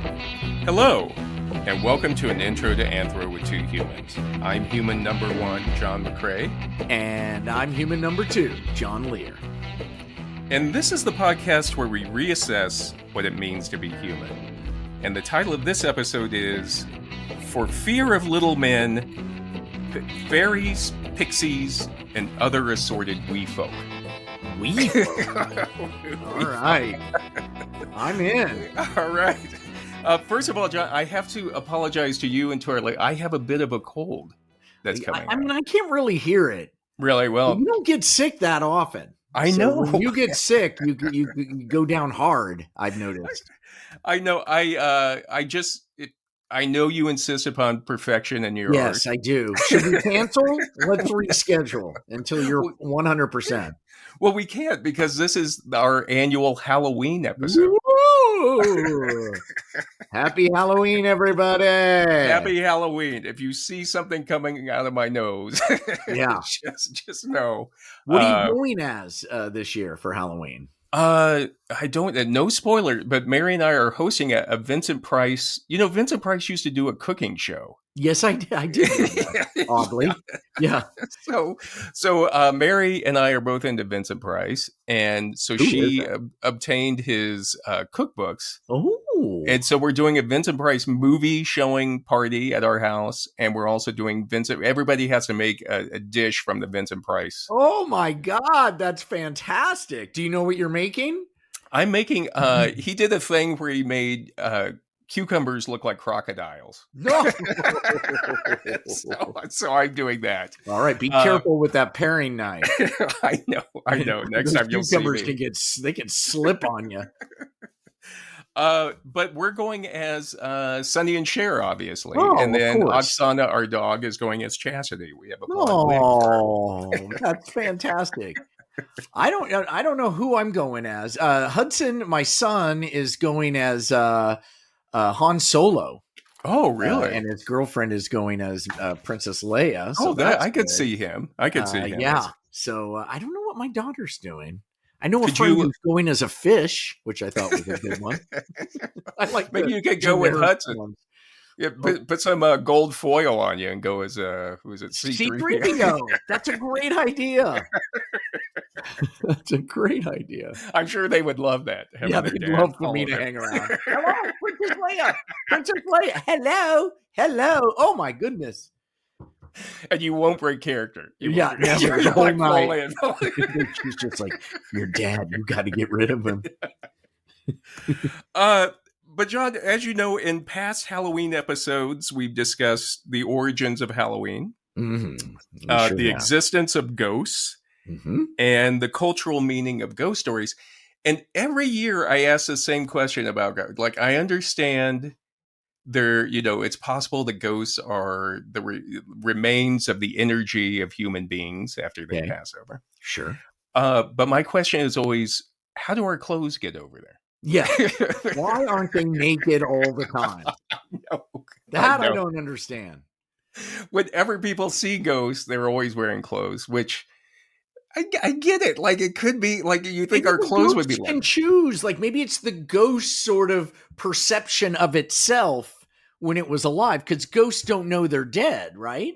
Hello, and welcome to an intro to Anthro with two humans. I'm human number one, John McCray. And I'm human number two, John Lehr. And this is the podcast where we reassess what it means to be human. And the title of this episode is For Fear of Little Men, Fairies, Pixies, and Other Assorted Wee Folk. Wee folk? All right. I'm in. All right. First of all, John, I have to apologize to you and to our I have a bit of a cold that's coming. I mean, I can't really hear it. Really? Well, you don't get sick that often. I know. When you get sick, you go down hard, I've noticed. I know. I know you insist upon perfection in your art. Yes, I do. Should we cancel? Let's reschedule until you're 100%. Well, we can't because this is our annual Halloween episode. Woo! Happy Halloween, everybody! Happy Halloween. If you see something coming out of my nose, yeah, just know. What are you going as this year for Halloween? I don't, no spoiler, but Mary and I are hosting a Vincent Price. You know, Vincent Price used to do a cooking show. Yes, I did. Oddly. Yeah. So Mary and I are both into Vincent Price. And so she obtained his cookbooks. Oh. And so we're doing a Vincent Price movie showing party at our house. And we're also doing everybody has to make a dish from the Vincent Price. Oh my God. That's fantastic. Do you know what you're making? I'm making, he did a thing where he made, cucumbers look like crocodiles. No. so I'm doing that. All right. Be careful with that paring knife. I know. Next time you'll see me. Cucumbers they can slip on you. But we're going as Sonny and Cher, obviously. Oh, and then Oksana, our dog, is going as Chastity. We have a that's fantastic. I don't know who I'm going as. Hudson, my son, is going as Han Solo. Oh, really? And his girlfriend is going as Princess Leia. So I could see him. Yeah. So I don't know what my daughter's doing. I know a friend who's going as a fish, which I thought was a good one. I like maybe you could go with Hudson. Ones. Yeah, put some gold foil on you and go as who is it? C-3PO. That's a great idea. That's a great idea. I'm sure they would love that. Yeah, they'd love for me to hang around. Hello, Princess Leia. Princess Leia. Hello. Oh my goodness. And you won't break character. Never. The whole night. She's just like, your dad. You got to get rid of him. But John, as you know, in past Halloween episodes, we've discussed the origins of Halloween, the existence of ghosts, and the cultural meaning of ghost stories. And every year I ask the same question about ghosts. Like, I understand it's possible that ghosts are the remains of the energy of human beings after they pass over. Sure. But my question is always, how do our clothes get over there? Yeah. Why aren't they naked all the time? I don't understand. Whenever people see ghosts, they're always wearing clothes, which I get it. Like, it could be like you think our clothes would be like. Can choose. Like, maybe it's the ghost sort of perception of itself when it was alive, because ghosts don't know they're dead, right?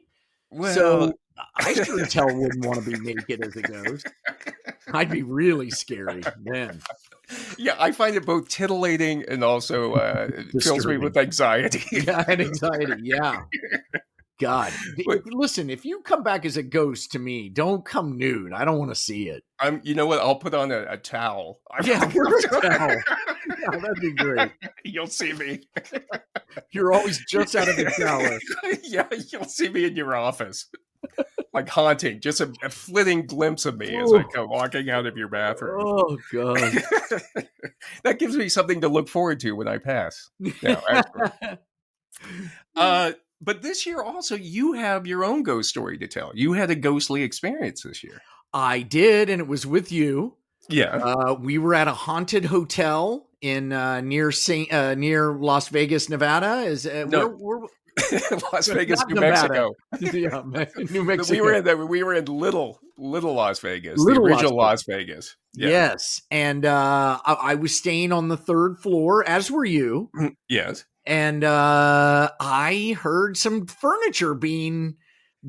Well, so I sure as hell wouldn't want to be naked as a ghost. I'd be really scary then. Yeah, I find it both titillating and also fills me with anxiety. Yeah, and anxiety. Yeah. God, listen, if you come back as a ghost to me, don't come nude. I don't want to see it. You know what? I'll put on a towel. Yeah, wear a towel. Yeah, that'd be great. You'll see me. You're always just out of the shower. Yeah, you'll see me in your office. Like haunting, just a flitting glimpse of me as I come walking out of your bathroom. Oh, God. That gives me something to look forward to when I pass. No, but this year also, you have your own ghost story to tell. You had a ghostly experience this year. I did, and it was with you. Yeah. We were at a haunted hotel in near Las Vegas, Nevada. Las Vegas, Not New Nevada. Mexico. New Mexico. We were in little Las Vegas, Little the original Las Las Vegas. Yeah. Yes, and I was staying on the 3rd floor, as were you. Yes. And I heard some furniture being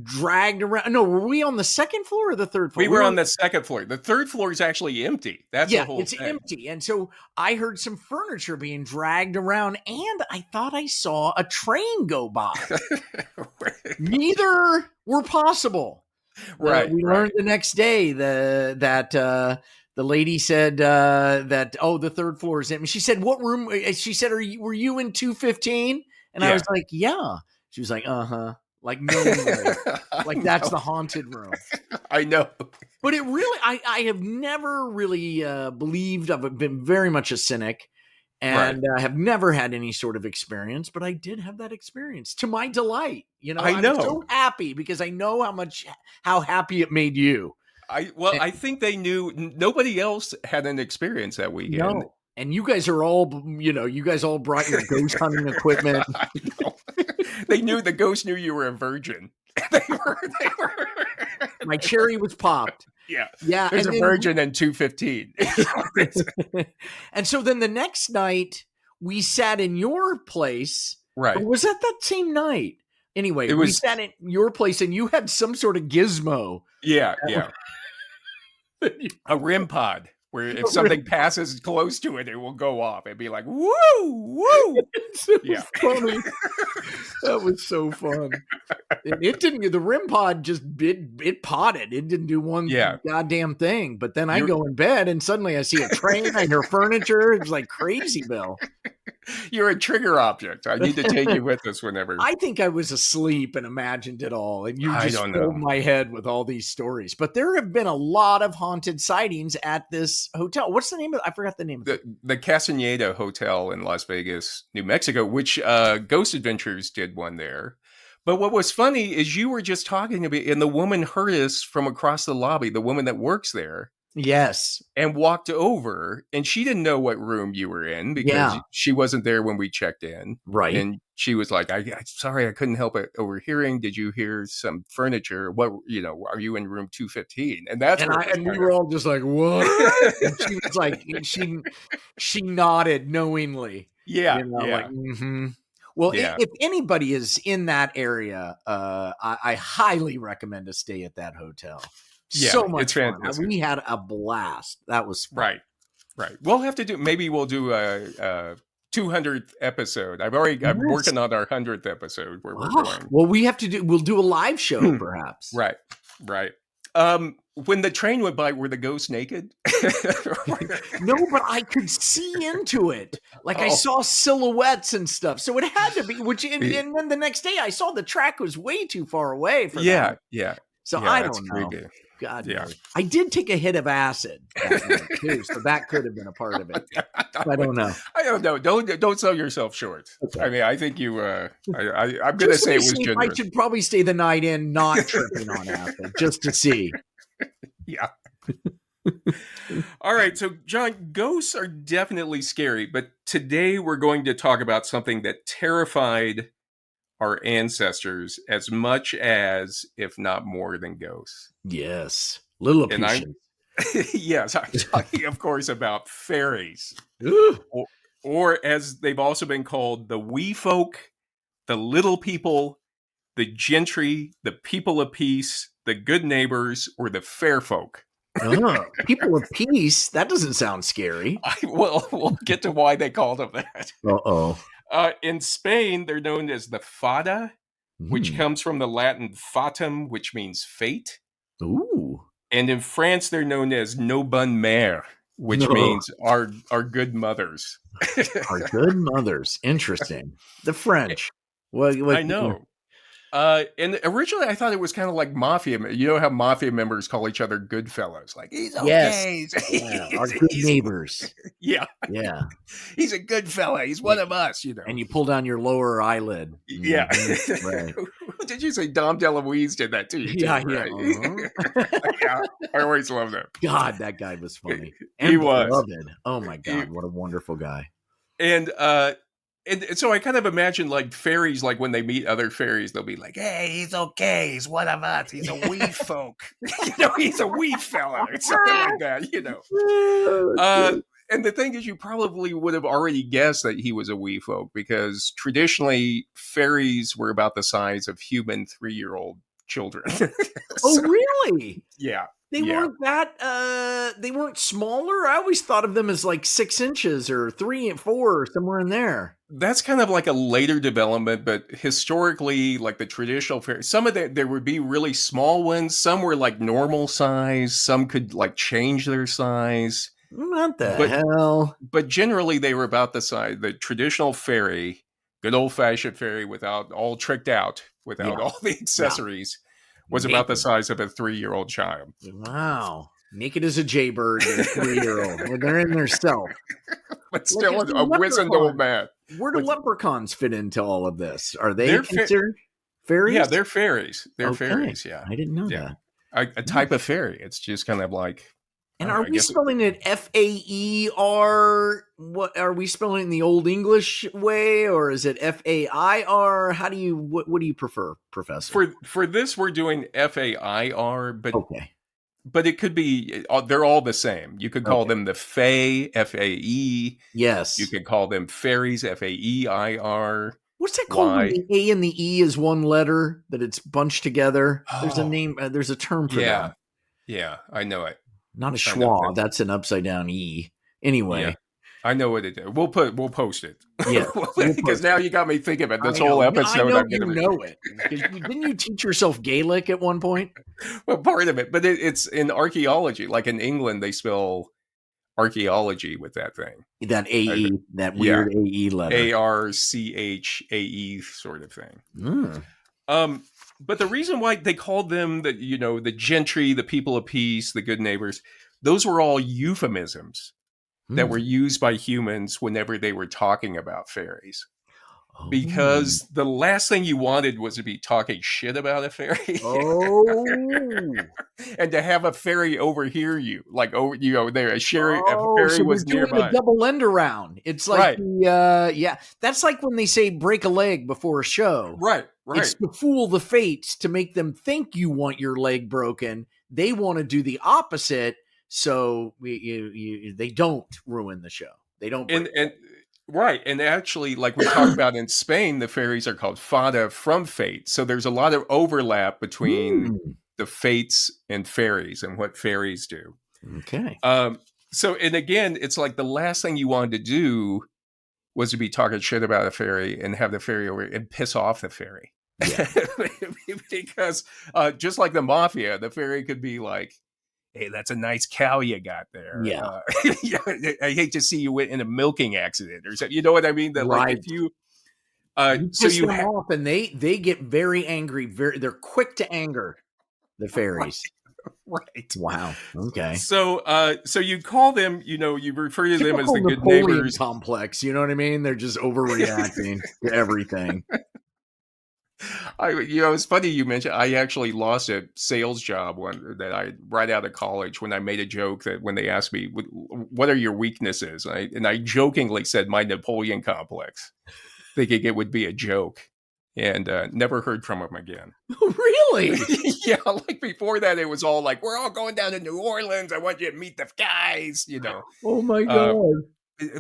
dragged around. No, were we on the 2nd floor or the 3rd floor? We were on the 2nd floor. The 3rd floor is actually empty. That's the whole it's thing. empty. And so I heard some furniture being dragged around, and I thought I saw a train go by. Neither were possible. Right. We learned the next day that the lady said that, the 3rd floor is empty. She said, what room? She said, were you in 215? And I was like, yeah. She was like, uh-huh. Like, no way. Like, that's the haunted room. I know. But it really, I have never really believed. I've been very much a cynic and have never had any sort of experience, but I did have that experience to my delight. I'm so happy because I know how happy it made you. I think they knew nobody else had an experience that weekend. No. And you guys are all, brought your ghost hunting equipment. I know. The ghost knew you were a virgin. They were. My cherry was popped. Yeah. Yeah. There's a virgin in 215. And so then the next night we sat in your place. Right. Or was that same night? Anyway, we sat in your place and you had some sort of gizmo. Yeah. Yeah. A REM pod. Where if something passes close to it, it will go off. It'd be like, woo, woo. Funny. That was so fun. It didn't, the REM pod just, it potted. It didn't do one goddamn thing. But then I go in bed and suddenly I see a train, I hear furniture. It's like crazy, Bill. You're a trigger object. I need to take you with us whenever. I think I was asleep and imagined it all. And you just filled my head with all these stories. But there have been a lot of haunted sightings at this hotel. What's the name of it? I forgot the name of it. The Castaneda Hotel in Las Vegas, New Mexico, which Ghost Adventures did one there. But what was funny is you were just talking about, and the woman heard us from across the lobby, the woman that works there. Yes. And walked over, and she didn't know what room you were in because she wasn't there when we checked in. Right. And she was like, I'm sorry, I couldn't help it overhearing. Did you hear some furniture? What, are you in room 215? And that's and we were all just like, what? And she was like, she nodded knowingly. Yeah. Like, mm-hmm. Well, if anybody is in that area, I highly recommend to stay at that hotel. Yeah, so much fun. Fantastic. We had a blast. That was fun. Right. We'll have to maybe we'll do a 200th episode. I'm working on our 100th episode where we're going. Well, we'll do a live show perhaps. Right. When the train went by, were the ghosts naked? No, but I could see into it. Like I saw silhouettes and stuff. So it had to be, and then the next day I saw the track was way too far away for that. Yeah. So I don't know. Creepy. God, yeah. I did take a hit of acid that night too, so that could have been a part of it. I don't know. I don't know. Don't sell yourself short. Okay. I mean, I think you. I'm going to say it was generous. I should probably stay the night in, not tripping on acid, just to see. Yeah. All right. So, John, ghosts are definitely scary, but today we're going to talk about something that terrified our ancestors as much as, if not more than ghosts. Yes. Lilliputians. Yes. I'm talking, of course, about fairies. or as they've also been called, the wee folk, the little people, the gentry, the people of peace, the good neighbors, or the fair folk. People of peace? That doesn't sound scary. We'll get to why they called them that. Uh-oh. In Spain, they're known as the Fada, which comes from the Latin fatum, which means fate. Ooh. And in France, they're known as nos bonnes mères, which means our good mothers. Our good mothers. Interesting. The French. What I know. And originally I thought it was kind of like mafia. You know how mafia members call each other good fellows? Like, he's okay. Yes. Our good neighbors. Yeah. He's a good fella. He's one of us, And you pull down your lower eyelid. Yeah. Mm-hmm. Right. Did you say Dom DeLuise did that to you? Yeah, right? Uh-huh. Yeah. I always loved him. God, that guy was funny. And he was. Beloved. Oh my God, what a wonderful guy. And And so I kind of imagine like fairies, like when they meet other fairies, they'll be like, "Hey, he's okay. He's one of us. He's a wee folk. He's a wee fella," or something like that. And the thing is, you probably would have already guessed that he was a wee folk because traditionally fairies were about the size of human 3-year-old children. Oh, really? Yeah. They weren't that, they weren't smaller? I always thought of them as like 6 inches or 3 and 4 or somewhere in there. That's kind of like a later development, but historically, like the traditional fairies, some of there would be really small ones. Some were like normal size. Some could like change their size. What the hell? But generally, they were about the size. The traditional fairy, good old fashioned fairy, without all tricked out, without all the accessories, was about the size of a 3-year-old child. Wow. Naked as a jaybird and 3-year-old. They're in their self. But still a wizened old man. Where do leprechauns fit into all of this? Are they considered fairies? Yeah, they're fairies. They're fairies, yeah. I didn't know that. A type of fairy. It's just kind of like... And are we spelling it Faer? What are we spelling it in the Old English way, or is it Fair? How do you what do you prefer, Professor? For this, we're doing Fair, but it could be they're all the same. You could call them the Fae, Fae. Yes, you could call them fairies, Faeir. What's that called? When the A and the E is one letter that it's bunched together. There's a name. There's a term for that. Yeah, I know it. Not a schwa. That's an upside down E. Anyway, I know what it is. We'll post it. Yeah, because now you got me thinking about this whole episode. I know you know it. Didn't you teach yourself Gaelic at one point? Well, part of it, but it's in archaeology. Like in England, they spell archaeology with that thing. That AE, that weird AE letter. ARCHAE sort of thing. But the reason why they called them the gentry, the people of peace, the good neighbors, those were all euphemisms that were used by humans whenever they were talking about fairies. Because the last thing you wanted was to be talking shit about a fairy. And to have a fairy overhear you. Like, a fairy was nearby. A double end around. It's like, that's like when they say break a leg before a show. Right. It's to fool the fates, to make them think you want your leg broken. They want to do the opposite, so they don't ruin the show. They don't. Right. And actually, like we talked about in Spain, the fairies are called fada from fate. So there's a lot of overlap between the fates and fairies and what fairies do. Okay. So, and again, it's like the last thing you wanted to do was to be talking shit about a fairy and have the fairy over and piss off the fairy. Yeah. Because just like the mafia, the fairy could be like, "Hey, that's a nice cow you got there. Yeah. I hate to see you in a milking accident," or something. You know what I mean? That like if you, so you them off, and they get very angry. They're quick to anger. The fairies. Right. Wow. Okay. So you call them. You refer to them as the good Napoleon neighbors. Complex. You know what I mean? They're just overreacting to everything. It's funny you mentioned. I actually lost a sales job right out of college when I made a joke that when they asked me, "What are your weaknesses?" and I jokingly said my Napoleon complex, thinking it would be a joke, and never heard from them again. Really? Yeah. Like before that, it was all like, "We're all going down to New Orleans. I want you to meet the guys." Oh my god.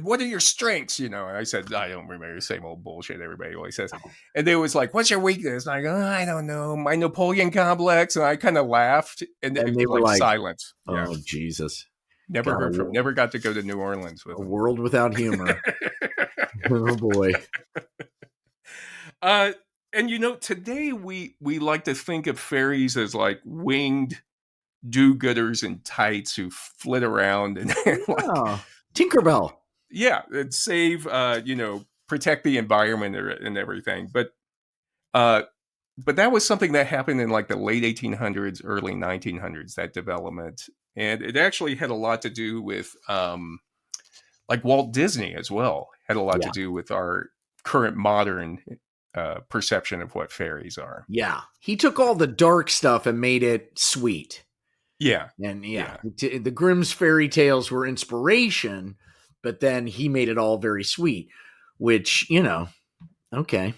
What are your strengths? And I said, I don't remember, the same old bullshit everybody always says. And they was like, "What's your weakness?" And I go, "I don't know, my Napoleon complex." And I kind of laughed, and they were like silence. Oh, Jesus. Never heard from, never got to go to New Orleans with them. World without humor. Oh boy. And today we like to think of fairies as like winged do-gooders in tights who flit around and Tinkerbell. Yeah, and save, protect the environment and everything. But that was something that happened in like the late 1800s, early 1900s, that development. And it actually had a lot to do with like Walt Disney as well. Had a lot to do with our current modern perception of what fairies are. Yeah. He took all the dark stuff and made it sweet. Yeah. And the Grimm's fairy tales were inspiration, but then he made it all very sweet. which, okay.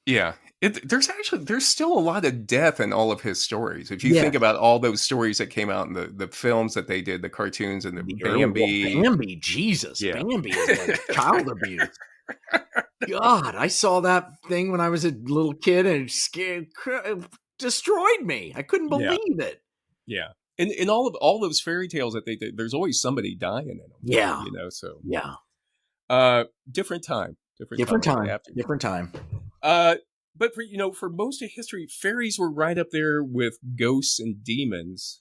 Yeah. There's still a lot of death in all of his stories. If you think about all those stories that came out in the films that they did, the cartoons and the Bambi. Bambi, Jesus. Yeah. Bambi is like child abuse. God, I saw that thing when I was a little kid and it destroyed me. I couldn't believe it. Yeah. And in all those fairy tales that they did, there's always somebody dying in them. Yeah. So. Yeah. Different time. Different time. But for most of history, fairies were right up there with ghosts and demons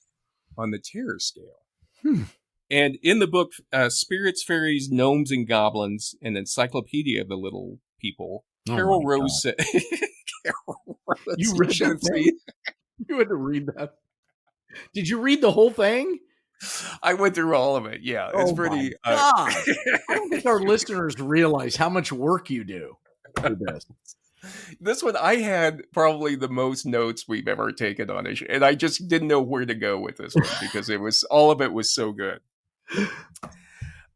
on the terror scale. And in the book, Spirits, Fairies, Gnomes, and Goblins, an Encyclopedia of the Little People, Carol Rose said... You read that thing? You had to read that. Did you read the whole thing? I went through all of it. Yeah, it's pretty... God. I don't think our listeners realize how much work you do for this. This one, I had probably the most notes we've ever taken on it, and I just didn't know where to go with this one because all of it was so good.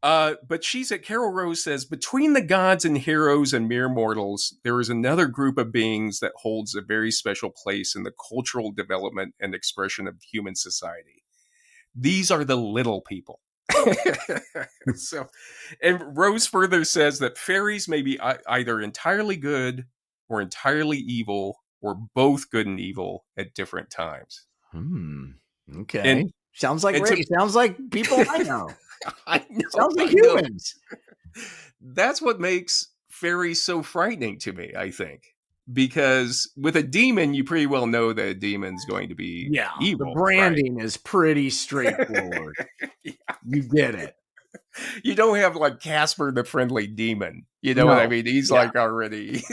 But Carol Rose says, between the gods and heroes and mere mortals, there is another group of beings that holds a very special place in the cultural development and expression of human society. These are the little people. And Rose further says that fairies may be either entirely good or entirely evil, or both good and evil at different times. Okay. Sounds like sounds like people I know. I know. Sounds like humans. That's what makes fairies so frightening to me, I think. Because with a demon, you pretty well know that a demon's going to be evil. The branding is pretty straightforward. You get it. You don't have like Casper the Friendly Demon. You know what I mean? He's like already.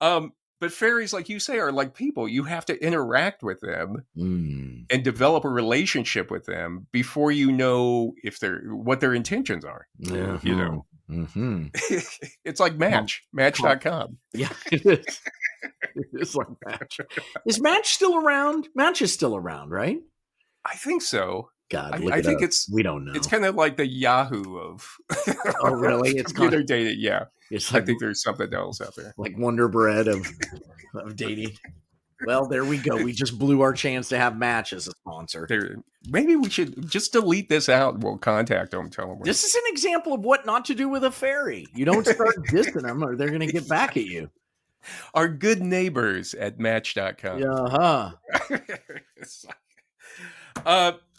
But fairies, like you say, are like people. You have to interact with them and develop a relationship with them before you know what their intentions are. It's like Match.com. Yeah, it is. It's like Match. Is Match still around? Match is still around, right? I think so. God, I think we don't know. It's kind of like the Yahoo of oh, really? It's computer dating. Yeah, it's like, I think there's something else out there, like Wonder Bread of dating. Well, there we go. We just blew our chance to have Match as a sponsor. Maybe we should just delete this out and we'll contact them. Tell them this is an example of what not to do with a fairy. You don't start dissing them, or they're going to get back at you. Our good neighbors at Match.com.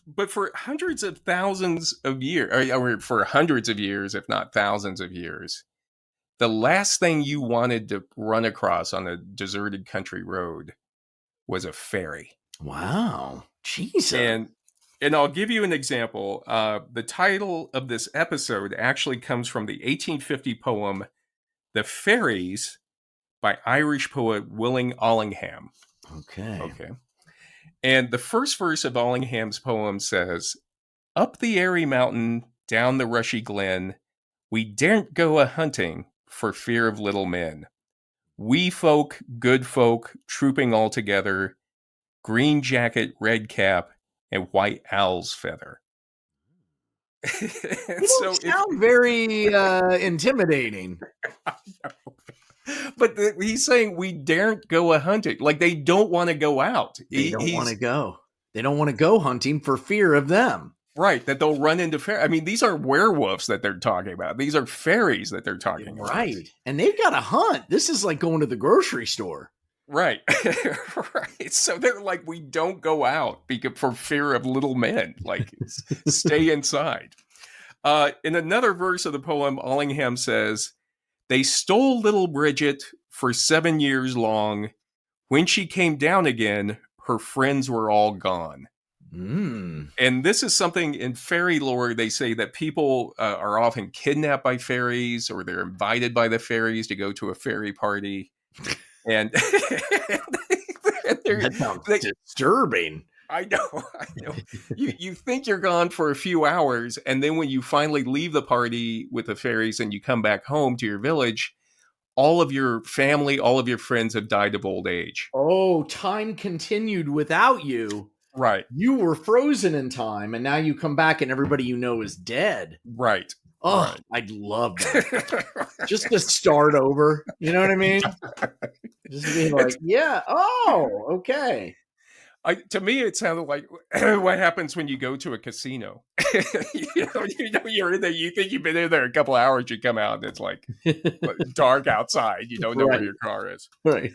But for hundreds of thousands of years, or for hundreds of years, if not thousands of years, the last thing you wanted to run across on a deserted country road was a fairy. Wow. Jesus. And I'll give you an example. The title of this episode actually comes from the 1850 poem, The Fairies, by Irish poet Willing Allingham. Okay. And the first verse of Allingham's poem says, up the airy mountain, down the rushy glen, we daren't go a-hunting for fear of little men. Wee folk, good folk, trooping all together, green jacket, red cap, and white owl's feather. You sound very intimidating. But he's saying we daren't go a-hunting. Like, they don't want to go out. They don't want to go. They don't want to go hunting for fear of them. Right, that they'll run into fairies. I mean, these are werewolves that they're talking about. These are fairies that they're talking about. Right. And they've got to hunt. This is like going to the grocery store. Right. Right. So they're like, we don't go out for fear of little men. Like, stay inside. In another verse of the poem, Allingham says, they stole little Bridget for 7 years long. When she came down again, her friends were all gone. And this is something in fairy lore. They say that people are often kidnapped by fairies, or they're invited by the fairies to go to a fairy party. And that sounds disturbing. I know. You think you're gone for a few hours, and then when you finally leave the party with the fairies and you come back home to your village, all of your family, all of your friends have died of old age. Oh, time continued without you. Right. You were frozen in time, and now you come back and everybody you know is dead. Right. Oh, Right. I'd love that. Just to start over. You know what I mean? Just be like, yeah. Oh, okay. To me, it sounded like what happens when you go to a casino. You're in there. You think you've been in there a couple hours. You come out and it's like dark outside. You don't know where your car is. Right.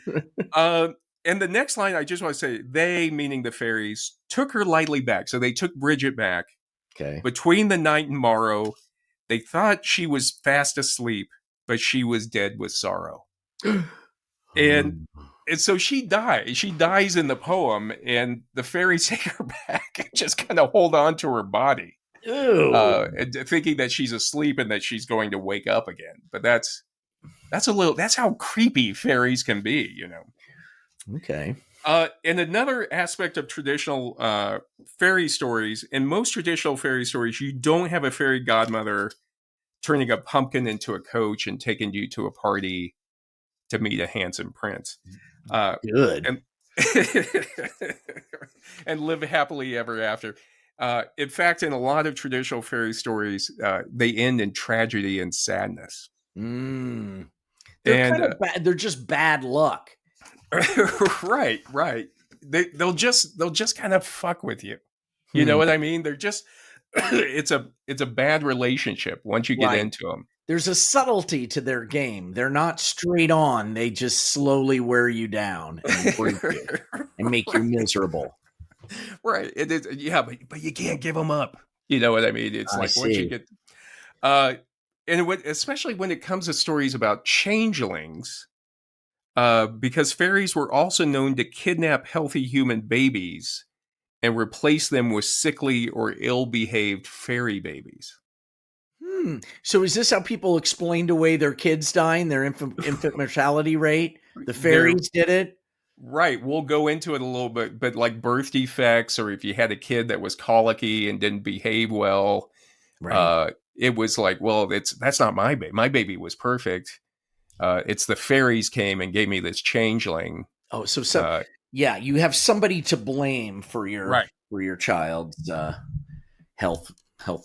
And the next line, I just want to say, they, meaning the fairies, took her lightly back. So they took Bridget back. Okay. Between the night and morrow, they thought she was fast asleep, but she was dead with sorrow. And so she dies. She dies in the poem, and the fairies take her back and just kind of hold on to her body, thinking that she's asleep and that she's going to wake up again. But that's how creepy fairies can be, you know. Okay. And another aspect of traditional fairy stories, in most traditional fairy stories, you don't have a fairy godmother turning a pumpkin into a coach and taking you to a party to meet a handsome prince. Good. And live happily ever after. In fact, in a lot of traditional fairy stories, they end in tragedy and sadness. They're kind of bad. They're just bad luck. Right. They'll just kind of fuck with you. You know what I mean? They're just it's a bad relationship once you get into them. There's a subtlety to their game. They're not straight on. They just slowly wear you down and break you and make you miserable. Right. It is, yeah, but you can't give them up. You know what I mean? It's like once you get especially when it comes to stories about changelings, because fairies were also known to kidnap healthy human babies and replace them with sickly or ill-behaved fairy babies. So is this how people explained away their kids dying, their infant mortality rate? The fairies did it? Right. We'll go into it a little bit, but like birth defects, or if you had a kid that was colicky and didn't behave well, it was like, well, that's not my baby. My baby was perfect. It's the fairies came and gave me this changeling. Oh, so yeah, you have somebody to blame for your child's health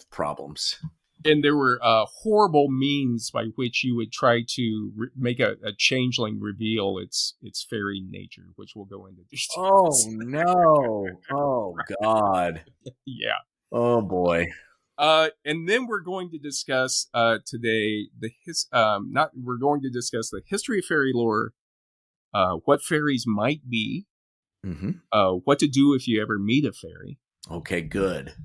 problems. And there were horrible means by which you would try to make a changeling reveal its fairy nature, which we'll go into details. Oh no! Oh God! Yeah. Oh boy! And then we're going to discuss today we're going to discuss the history of fairy lore, what fairies might be, what to do if you ever meet a fairy. Okay, good.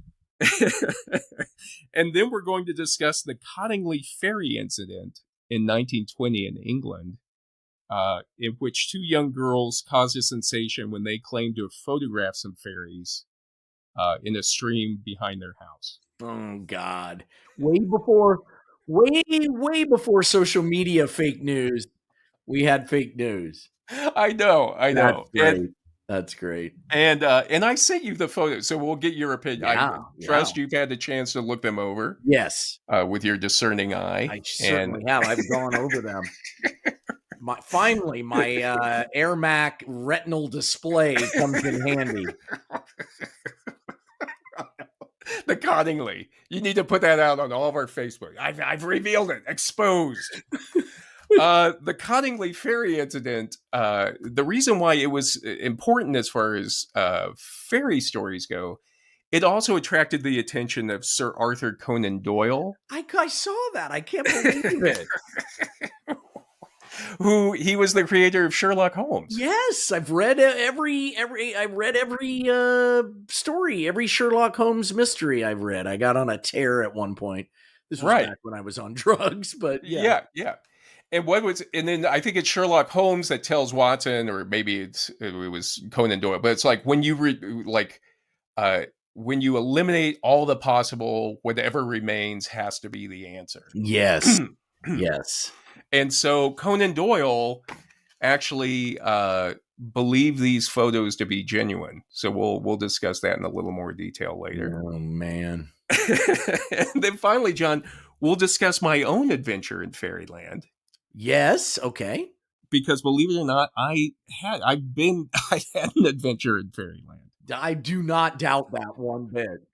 And then we're going to discuss the Cottingley fairy incident in 1920 in England, in which two young girls caused a sensation when they claimed to have photographed some fairies in a stream behind their house. Oh God! Way before social media fake news, we had fake news. I know. That's great. And I sent you the photos, so we'll get your opinion. I trust you've had the chance to look them over. Yes. With your discerning eye. I certainly have. I've gone over them. Finally, my Air Mac retinal display comes in handy. The Cottingley. You need to put that out on all of our Facebook. I've revealed it. Exposed. The Cottingley fairy incident, the reason why it was important as far as fairy stories go, it also attracted the attention of Sir Arthur Conan Doyle. I saw that. I can't believe it. Who he was the creator of Sherlock Holmes. Yes, I've read every story, every Sherlock Holmes mystery I've read. I got on a tear at one point. This was back when I was on drugs, but yeah. And then I think it's Sherlock Holmes that tells Watson, or maybe it was Conan Doyle, but it's like when you when you eliminate all the possible, whatever remains has to be the answer. Yes. Yes. And so Conan Doyle actually believed these photos to be genuine. So we'll discuss that in a little more detail later. Oh man. And then finally, John, we'll discuss my own adventure in Fairyland. Yes. Okay. Because believe it or not, I had an adventure in Fairyland. I do not doubt that one bit.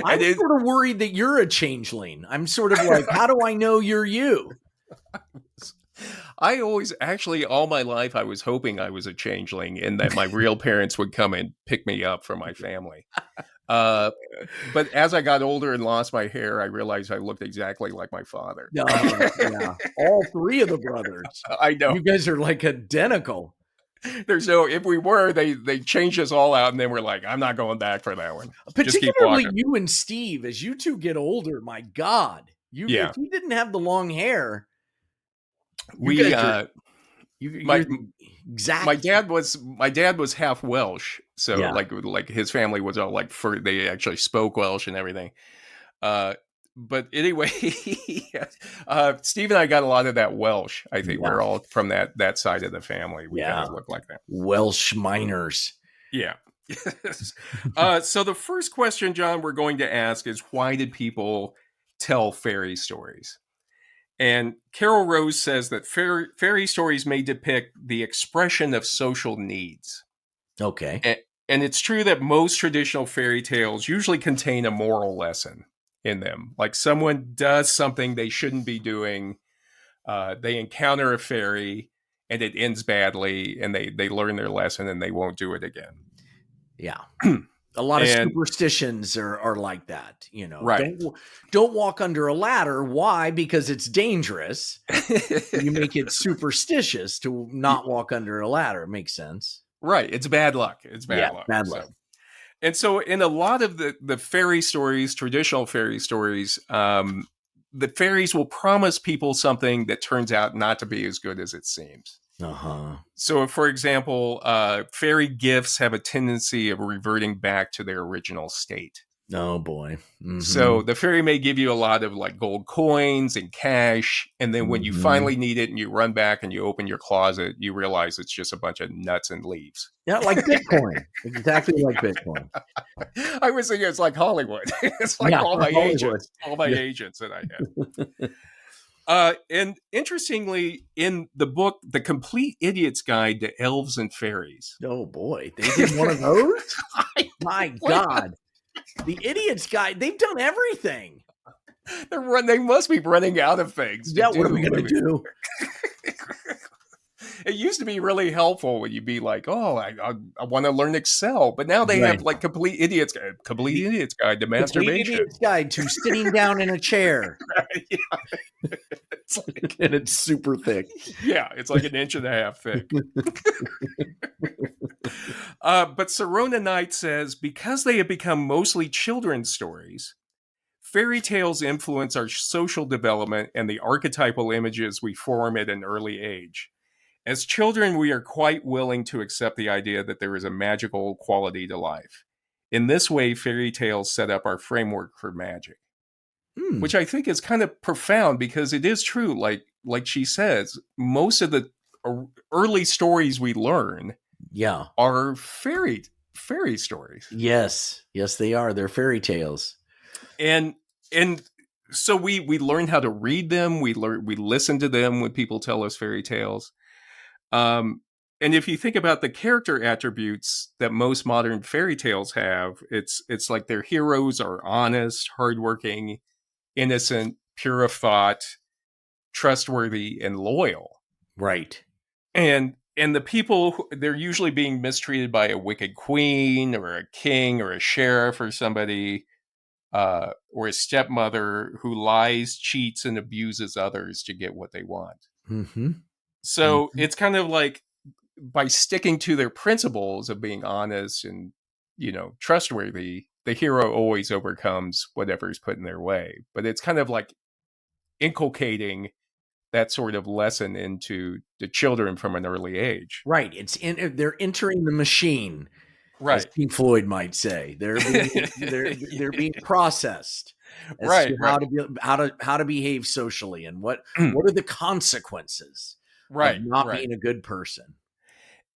I'm sort of worried that you're a changeling. I'm sort of like, how do I know you're you? I always, actually, all my life, I was hoping I was a changeling and that my real parents would come and pick me up from my family. But as I got older and lost my hair, I realized I looked exactly like my father. Yeah. All three of the brothers. I know. You guys are like identical. There's no, if we were, they changed us all out and then we're like, I'm not going back for that one. Particularly you and Steve, as you two get older, my God. If you didn't have the long hair, my dad was half Welsh, so like his family was all like, they actually spoke Welsh and everything. But anyway, Steve and I got a lot of that Welsh. I think we're all from that side of the family. We kind of look like that. Welsh miners. Yeah. So the first question, John, we're going to ask is, why did people tell fairy stories? And Carol Rose says that fairy stories may depict the expression of social needs. Okay. And it's true that most traditional fairy tales usually contain a moral lesson in them. Like someone does something they shouldn't be doing. They encounter a fairy and it ends badly and they learn their lesson and they won't do it again. Yeah. A lot of superstitions are like that, you know. Right. Don't walk under a ladder. Why? Because it's dangerous. You make it superstitious to not walk under a ladder. It makes sense. Right. It's bad luck. It's bad luck. Bad luck. And so in a lot of the fairy stories, traditional fairy stories, the fairies will promise people something that turns out not to be as good as it seems. So, for example, fairy gifts have a tendency of reverting back to their original state. Oh, boy. Mm-hmm. So the fairy may give you a lot of like gold coins and cash. And then when you finally need it and you run back and you open your closet, you realize it's just a bunch of nuts and leaves. Yeah, like Bitcoin. Exactly like Bitcoin. I was thinking it's like Hollywood. It's like all my agents that I had. And interestingly, in the book, The Complete Idiot's Guide to Elves and Fairies. Oh, boy. They did one of those? My God. The Idiot's Guide. They've done everything. They must be running out of things. Yeah, what are we going to do? It used to be really helpful when you'd be like, oh, I want to learn Excel. But now they have like Complete Idiot's Guide to Masturbation. Complete Idiot's Guide to Sitting Down in a Chair. And it's super thick. Yeah, it's like 1.5 inches thick. But Sirona Knight says, because they have become mostly children's stories, fairy tales influence our social development and the archetypal images we form at an early age. As children, we are quite willing to accept the idea that there is a magical quality to life. In this way, fairy tales set up our framework for magic. Which I think is kind of profound, because it is true. Like she says, most of the early stories we learn are fairy stories. Yes, they are. They're fairy tales. And so we learn how to read them. We listen to them when people tell us fairy tales. And if you think about the character attributes that most modern fairy tales have, it's like their heroes are honest, hardworking, innocent, pure of thought, trustworthy, and loyal. Right. And the people, they're usually being mistreated by a wicked queen or a king or a sheriff or somebody, or a stepmother who lies, cheats, and abuses others to get what they want. So it's kind of like, by sticking to their principles of being honest and, trustworthy, the hero always overcomes whatever's put in their way. But it's kind of like inculcating that sort of lesson into the children from an early age. Right. They're entering the machine, as Pink Floyd might say. They're being processed as to how to behave socially, and what are the consequences of not being a good person.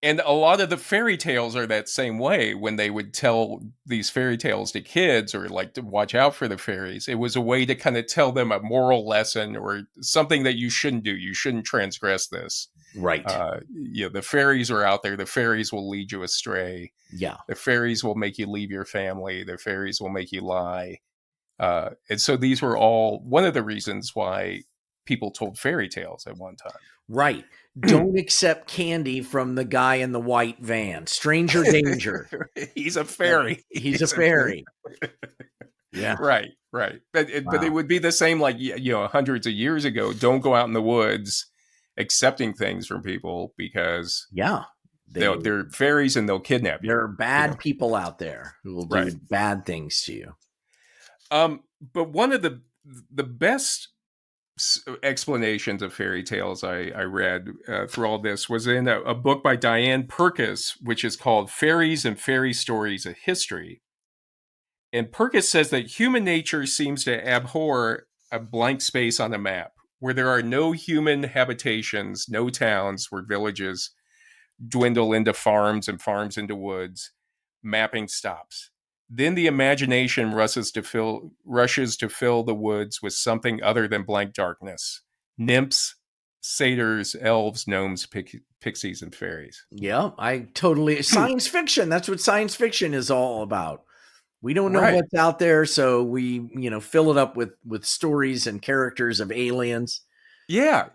And a lot of the fairy tales are that same way. When they would tell these fairy tales to kids, or like to watch out for the fairies, it was a way to kind of tell them a moral lesson or something that you shouldn't do. You shouldn't transgress this. Right. The fairies are out there. The fairies will lead you astray. Yeah. The fairies will make you leave your family. The fairies will make you lie. And so these were all one of the reasons why people told fairy tales at one time. Right. Don't accept candy from the guy in the white van. Stranger danger. He's a fairy. He's a fairy. Yeah. Right. But it would be the same like, hundreds of years ago. Don't go out in the woods accepting things from people because they're fairies and they'll kidnap you. There are bad people out there who will do bad things to you. But one of the best explanations of fairy tales I read through all this was in a book by Diane Purkis, which is called Fairies and Fairy Stories: A History. And Purkis says that human nature seems to abhor a blank space on a map where there are no human habitations, no towns, where villages dwindle into farms and farms into woods. Mapping stops. Then the imagination rushes to fill the woods with something other than blank darkness. Nymphs, satyrs, elves, gnomes, pixies, and fairies. Yeah, I totally... Science fiction. That's what science fiction is all about. We don't know what's out there, so we, fill it up with stories and characters of aliens. Yeah.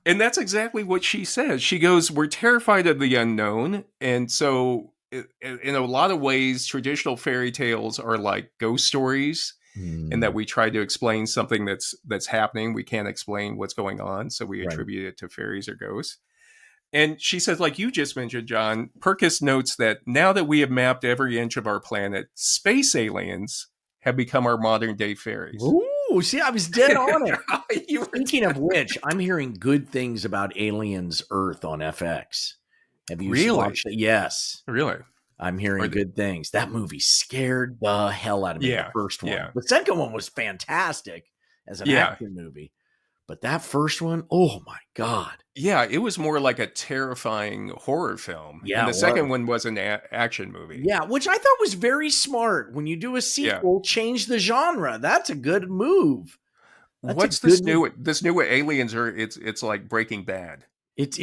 And that's exactly what she says. She goes, we're terrified of the unknown, and so... in a lot of ways, traditional fairy tales are like ghost stories, in that we try to explain something that's happening. We can't explain what's going on, so we attribute it to fairies or ghosts. And she says, like you just mentioned, John, Purkis notes that now that we have mapped every inch of our planet, space aliens have become our modern day fairies. Ooh, see, I was dead on it. Speaking of which, I'm hearing good things about Aliens Earth on FX. Have you watched it? Yes. Really? I'm hearing good things. That movie scared the hell out of me, the first one. Yeah. The second one was fantastic as an action movie. But that first one, oh my God. Yeah, it was more like a terrifying horror film. Yeah, and the second one was an action movie. Yeah, which I thought was very smart. When you do a sequel, change the genre. That's a good move. What's this new Aliens? Or it's like Breaking Bad. That's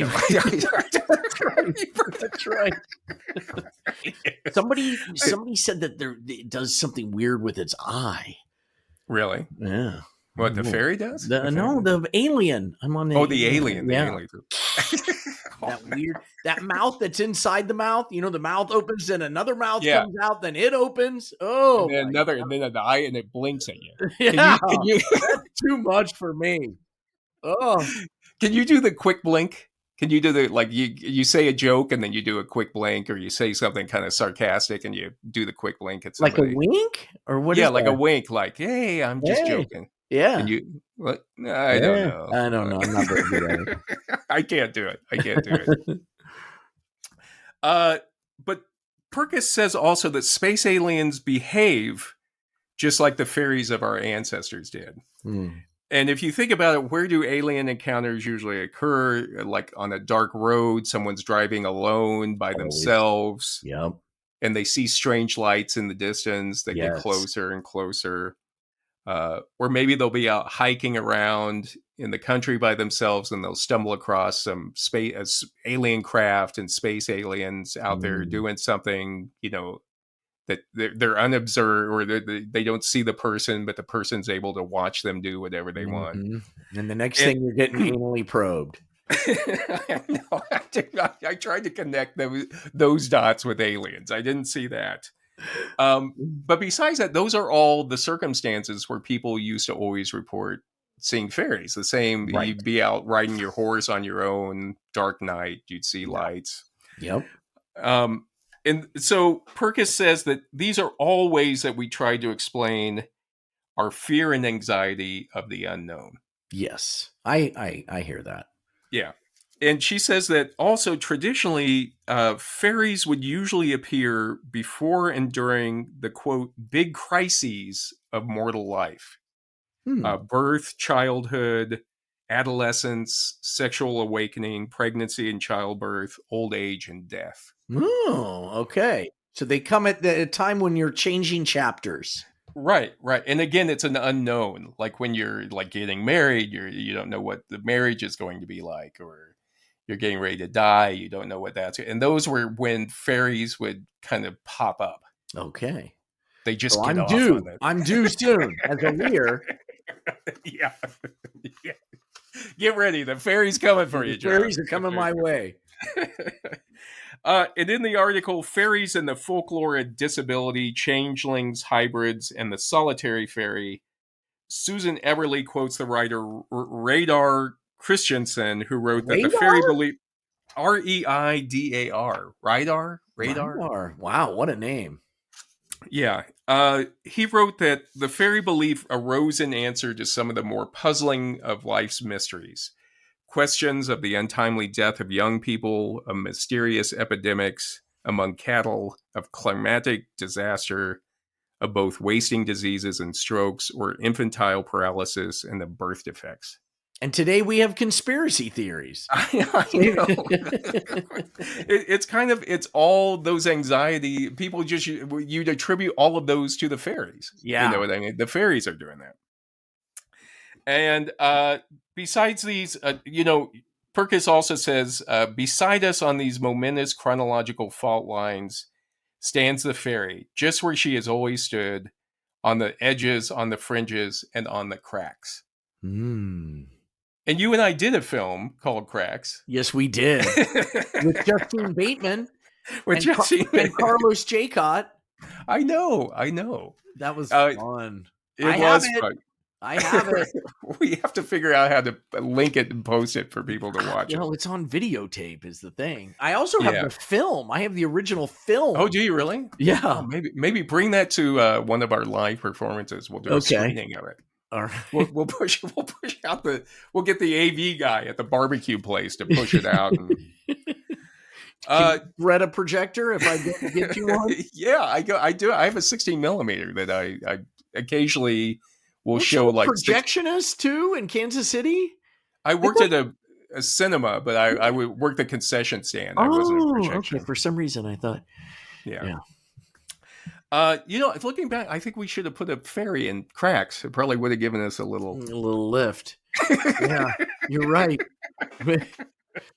right. Somebody said that it does something weird with its eye. Really? Yeah. What, the fairy does? The alien. I'm on the the alien. The alien. That mouth that's inside the mouth. The mouth opens and another mouth comes out, then it opens. Oh, and then and then the eye, and it blinks at you. Yeah. Can you that's too much for me. Oh. Can you do the quick blink? Can you do the, like, you say a joke and then you do a quick blink, or you say something kind of sarcastic and you do the quick blink at somebody? Like a wink? Or what? Yeah, like a wink, like, hey, I'm just joking. Yeah. Can you, what? I don't know. I don't know. I'm not very good at it. I can't do it. But Purkis says also that space aliens behave just like the fairies of our ancestors did. And if you think about it, where do alien encounters usually occur? Like on a dark road, someone's driving alone by themselves. Yep. And they see strange lights in the distance. They get closer and closer. Or maybe they'll be out hiking around in the country by themselves, and they'll stumble across some space alien craft and space aliens out there doing something, that they're unobserved, or they don't see the person, but the person's able to watch them do whatever they want. And the next thing, you're getting anally probed. I tried to connect those dots with aliens. I didn't see that. But besides that, those are all the circumstances where people used to always report seeing fairies. The same, you'd be out riding your horse on your own, dark night, you'd see lights. Yep. And so Purkis says that these are all ways that we try to explain our fear and anxiety of the unknown. Yes, I hear that. Yeah. And she says that also traditionally, fairies would usually appear before and during the, quote, big crises of mortal life. Birth, childhood, adolescence, sexual awakening, pregnancy and childbirth, old age, and death. Oh, okay. So they come at the time when you're changing chapters. Right. And again, it's an unknown. Like when you're like getting married, you don't know what the marriage is going to be like, or you're getting ready to die. You don't know what that's. And those were when fairies would kind of pop up. Okay. They just so get off on it. I'm due soon as a Lehr. Yeah. Yeah. Get ready. The fairies coming for you, John. Fairies are coming my way. And in the article, Fairies and the Folklore of Disability, Changelings, Hybrids, and the Solitary Fairy, Susan Everly quotes the writer Reidar Christiansen, who wrote that the fairy belief... Reidar. Reidar? Wow, what a name. Yeah. He wrote that the fairy belief arose in answer to some of the more puzzling of life's mysteries. Questions of the untimely death of young people, of mysterious epidemics among cattle, of climatic disaster, of both wasting diseases and strokes, or infantile paralysis and the birth defects. And today we have conspiracy theories. I know. It's all those anxiety. People you'd attribute all of those to the fairies. Yeah. You know what I mean? The fairies are doing that. And besides these, Pwca also says, beside us on these momentous chronological fault lines stands the fairy, just where she has always stood, on the edges, on the fringes, and on the cracks. And you and I did a film called Cracks. Yes, we did. With Justine Bateman. And Carlos Jacot. I know. That was fun. It was fun. I have it. We have to figure out how to link it and post it for people to watch. It's on videotape is the thing. I also have the film. I have the original film. Oh, do you really? Yeah. Oh, maybe bring that to one of our live performances. We'll do a screening of it. All right. We'll push out we'll get the AV guy at the barbecue place to push it out. And, rent a projector if I get you one? Yeah, I do. I have a 16 millimeter that I occasionally will show. Like projectionist too in Kansas City. I worked at a cinema, but I worked the concession stand. I wasn't a projectionist. Okay. For some reason, I thought. Yeah. Looking back, I think we should have put a fairy in Cracks. It probably would have given us a little lift. Yeah, you're right.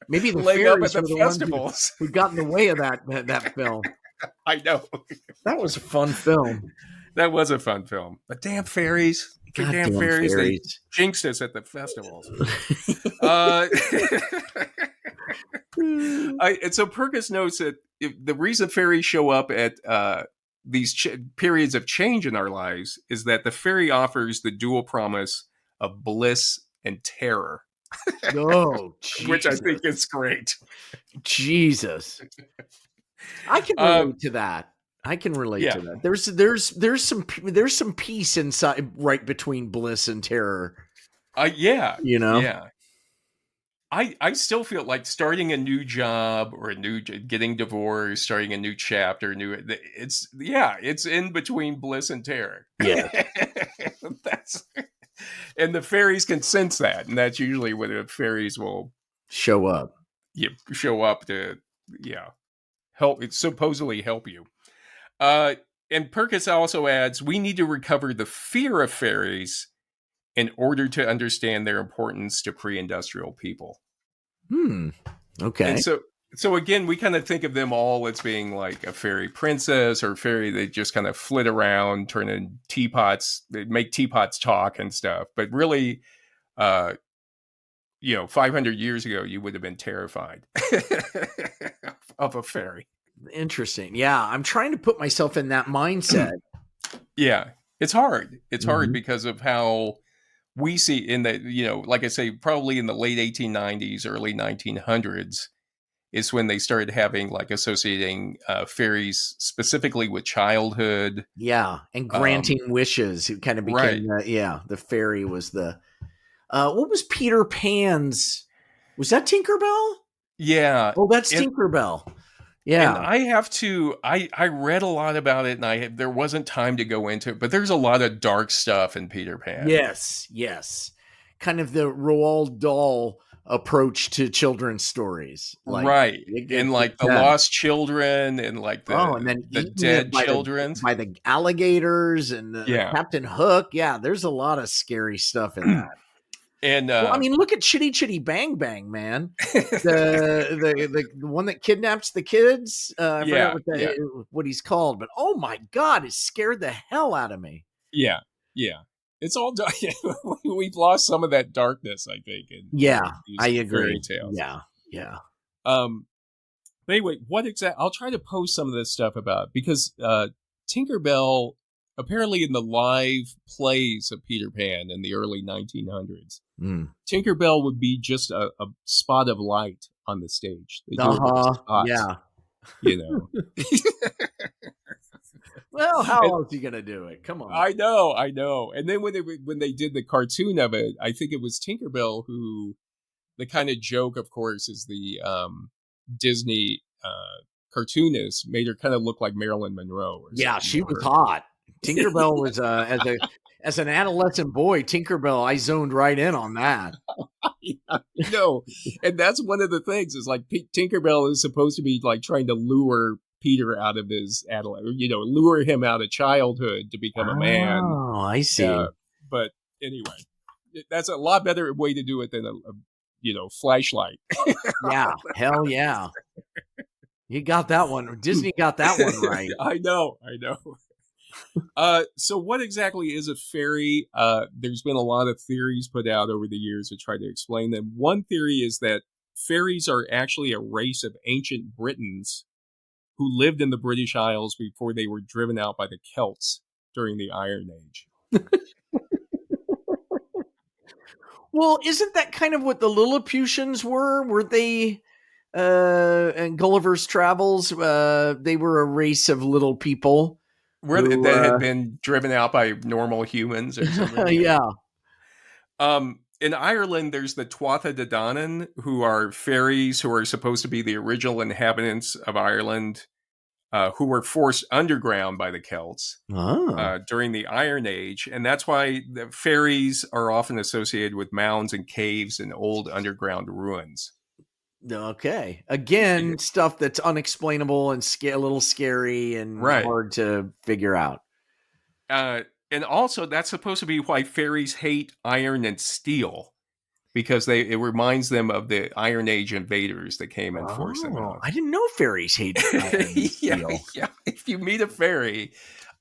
Maybe the leg up at fairies the festivals who got in the way of that film. I know. That was a fun film. That was a fun film. But damn fairies. Damn fairies. They jinxed us at the festivals. And so Pwca notes that the reason fairies show up at these periods of change in our lives is that the fairy offers the dual promise of bliss and terror. Oh, which I think is great. Jesus, I can relate to that. I can relate to that. There's some peace inside, right between bliss and terror. Yeah. Yeah. I still feel like starting a new job or getting divorced, starting a new chapter, it's in between bliss and terror. Yeah. And the fairies can sense that, and that's usually when the fairies will show up. Show up to supposedly help you. And Pwca also adds, we need to recover the fear of fairies in order to understand their importance to pre-industrial people. Okay. And so again, we kind of think of them all as being like a fairy princess or fairy that just kind of flit around, turn in teapots, they make teapots talk and stuff. But really, 500 years ago, you would have been terrified of a fairy. Interesting. Yeah. I'm trying to put myself in that mindset. Yeah. It's hard. It's hard because of how we see in the, like I say, probably in the late 1890s, early 1900s, is when they started having associating fairies specifically with childhood. Yeah. And granting wishes. It kind of became, the fairy was the, what was Peter Pan's? Was that Tinkerbell? Yeah. Oh, that's Tinkerbell. Yeah. And I read a lot about it, and there wasn't time to go into it, but there's a lot of dark stuff in Peter Pan. Yes. Kind of the Roald Dahl approach to children's stories. Right. And the lost children and the dead children. By the alligators and Captain Hook. Yeah, there's a lot of scary stuff in that. And well, I mean, look at Chitty Chitty Bang Bang, man. The one that kidnaps the kids. I forgot what he's called, but oh my god, it scared the hell out of me. Yeah. It's all done. We've lost some of that darkness, I think. I agree. Fairy tales. Yeah. But anyway, I'll try to post some of this stuff about, because Tinkerbell, apparently in the live plays of Peter Pan in the early 1900s, Tinkerbell would be just a spot of light on the stage. They do it with a spot, you know. Well, how else are you gonna do it? Come on. I know. And then when they did the cartoon of it, I think it was Tinkerbell who, the kind of joke, of course, is the Disney cartoonist made her kind of look like Marilyn Monroe. Yeah, she was hot. Tinkerbell was as an adolescent boy, Tinkerbell, I zoned right in on that. And that's one of the things is like Tinkerbell is supposed to be like trying to lure Peter out of his lure him out of childhood to become a man. Oh, I see. But anyway, that's a lot better way to do it than a flashlight. Yeah, hell yeah. You got that one. Disney got that one right. I know. So what exactly is a fairy? There's been a lot of theories put out over the years to try to explain them. One theory is that fairies are actually a race of ancient Britons who lived in the British Isles before they were driven out by the Celts during the Iron Age. Well, isn't that kind of what the Lilliputians were? Were they, in Gulliver's Travels, they were a race of little people that had been driven out by normal humans or something? Yeah. In Ireland, there's the Tuatha De Danann, who are fairies who are supposed to be the original inhabitants of Ireland, who were forced underground by the Celts during the Iron Age. And that's why the fairies are often associated with mounds and caves and old underground ruins. Okay. Again, stuff that's unexplainable and a little scary and hard to figure out. And also, that's supposed to be why fairies hate iron and steel, because it reminds them of the Iron Age invaders that came and forced them out. I didn't know fairies hate iron and steel. Yeah. If you meet a fairy,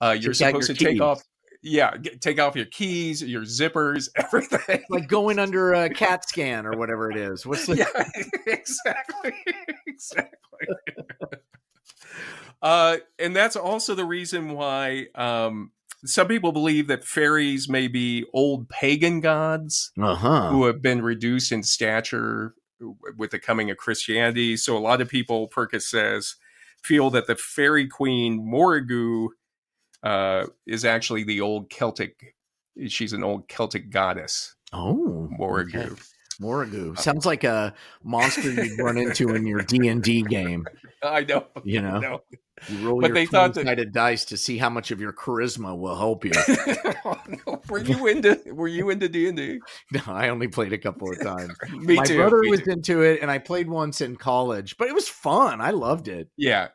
you're supposed to take off your keys, your zippers, everything. Like going under a CAT scan or whatever it is. Exactly. And that's also the reason why some people believe that fairies may be old pagan gods who have been reduced in stature with the coming of Christianity. So a lot of people, Pwca says, feel that the fairy queen Morrigu is actually the old Celtic. She's an old Celtic goddess. Oh, Morrigu. Okay. Morrigu sounds like a monster you'd run into in your D&D game. I know. You know. I know. You roll your 20-sided dice to see how much of your charisma will help you. Were you into D&D? No, I only played a couple of times. My brother was into it, and I played once in college, but it was fun. I loved it. Yeah,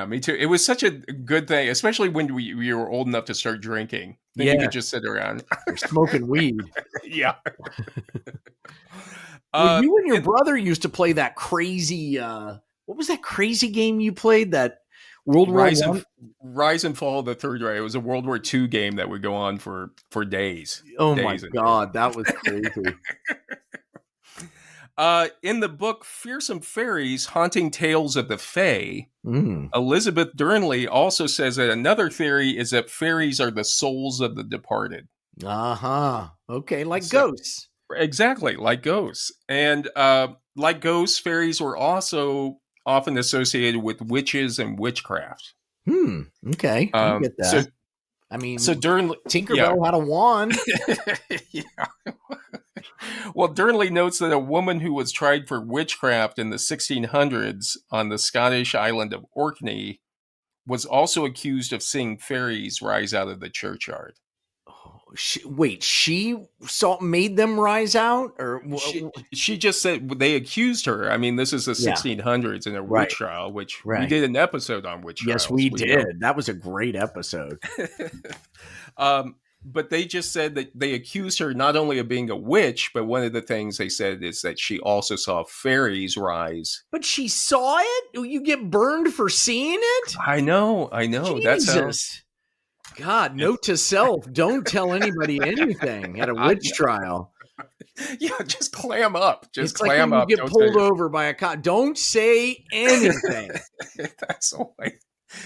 me too. It was such a good thing, especially when we were old enough to start drinking. Then you could just sit around. You're smoking weed. Yeah. Well, you and your brother used to play that crazy, what was that crazy game you played? That World War I? Rise and Fall of the Third Reich. It was a World War II game that would go on for days. Oh my God, that was crazy. In the book Fearsome Fairies, Haunting Tales of the Fae, Elizabeth Durnley also says that another theory is that fairies are the souls of the departed. Okay, like ghosts. Exactly, like ghosts. And like ghosts, fairies were also often associated with witches and witchcraft. Okay, I get that. So Durnley, Tinkerbell had a wand. Well, Durnley notes that a woman who was tried for witchcraft in the 1600s on the Scottish island of Orkney was also accused of seeing fairies rise out of the churchyard. She made them rise out, or she just said they accused her. I mean, this is the 1600s in a witch trial, which we did an episode on witch trials. Yes, we did. That was a great episode. but they just said that they accused her not only of being a witch, but one of the things they said is that she also saw fairies rise. But she saw it? You get burned for seeing it? I know. Jesus. That's how... God, note to self, don't tell anybody anything at a witch trial. Yeah, just clam up. Just it's clam like up. You get pulled over by a cop. Don't say anything. That's a way.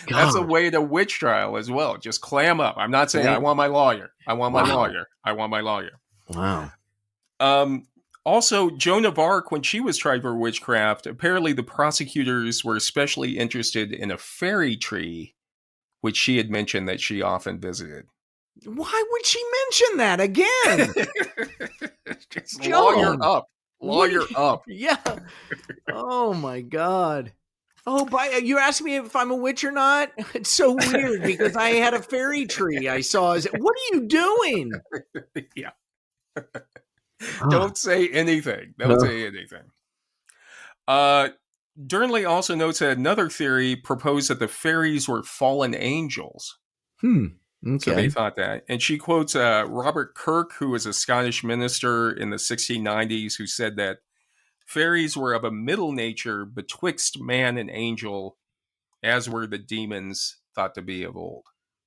God. That's a way to witch trial as well. Just clam up. I'm not saying I want my lawyer. I want my lawyer. I want my lawyer. Wow. Also, Joan of Arc, when she was tried for witchcraft, apparently the prosecutors were especially interested in a fairy tree, which she had mentioned that she often visited. Why would she mention that again? Just lawyer up. Lawyer up. Yeah. Oh, my God. Oh, you asked me if I'm a witch or not? It's so weird because I had a fairy tree I saw. What are you doing? Yeah. Don't say anything. Don't say anything. Durnley also notes that another theory proposed that the fairies were fallen angels. Okay. So they thought that. And she quotes Robert Kirk, who was a Scottish minister in the 1690s, who said that fairies were of a middle nature betwixt man and angel, as were the demons thought to be of old.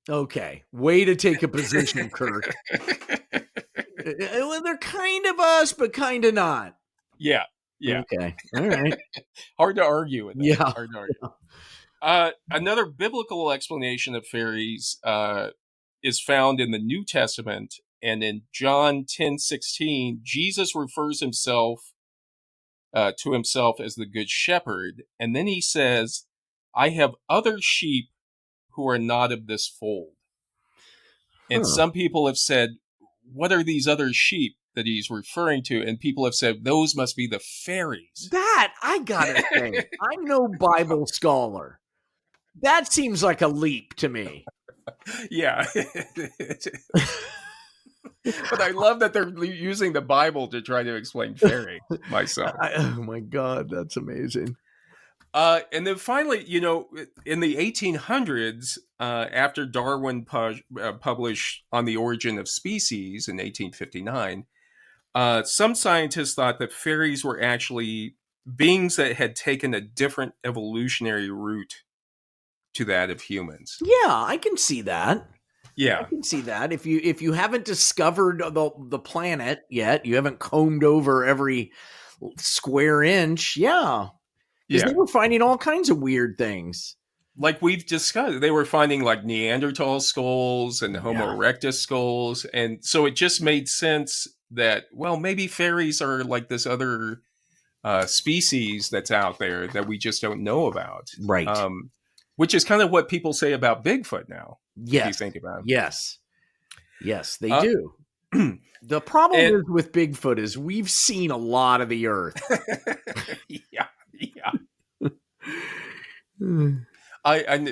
Okay. Way to take a position, Kirk. Well, they're kind of us, but kind of not. Yeah. Okay. All right. Hard to argue with that. Yeah. Hard to argue. Another biblical explanation of fairies is found in the New Testament, and in John 10:16, Jesus refers himself to himself as the Good Shepherd, and then he says, "I have other sheep who are not of this fold." And some people have said, what are these other sheep that he's referring to? And people have said, those must be the fairies. That, I gotta say, I'm no Bible scholar. That seems like a leap to me. Yeah. But I love that they're using the Bible to try to explain fairies myself. Oh my God, that's amazing. And then finally, in the 1800s, after Darwin published On the Origin of Species in 1859, some scientists thought that fairies were actually beings that had taken a different evolutionary route to that of humans. Yeah, I can see that. Yeah, I can see that. If you haven't discovered the planet yet, you haven't combed over every square inch. Yeah. Because they were finding all kinds of weird things. Like we've discussed, they were finding like Neanderthal skulls and Homo erectus skulls. And so it just made sense that, well, maybe fairies are like this other species that's out there that we just don't know about. Right. Which is kind of what people say about Bigfoot now. Yes. If you think about it. Yes. Yes, they do. The problem is with Bigfoot is we've seen a lot of the earth. Yeah.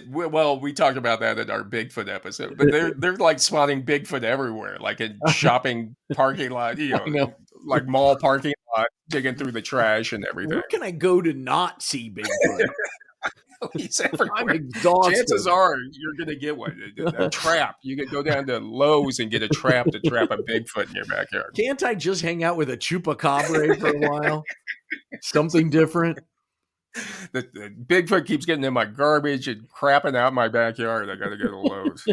Well, we talked about that in our Bigfoot episode, but they're like spotting Bigfoot everywhere, like in shopping parking lot, like mall parking lot, digging through the trash and everything. Where can I go to not see Bigfoot? I'm exhausted. Chances are you're going to get one. A trap. You can go down to Lowe's and get a trap to trap a Bigfoot in your backyard. Can't I just hang out with a Chupacabra for a while? Something different? The Bigfoot keeps getting in my garbage and crapping out my backyard. I got to go to Lowe's.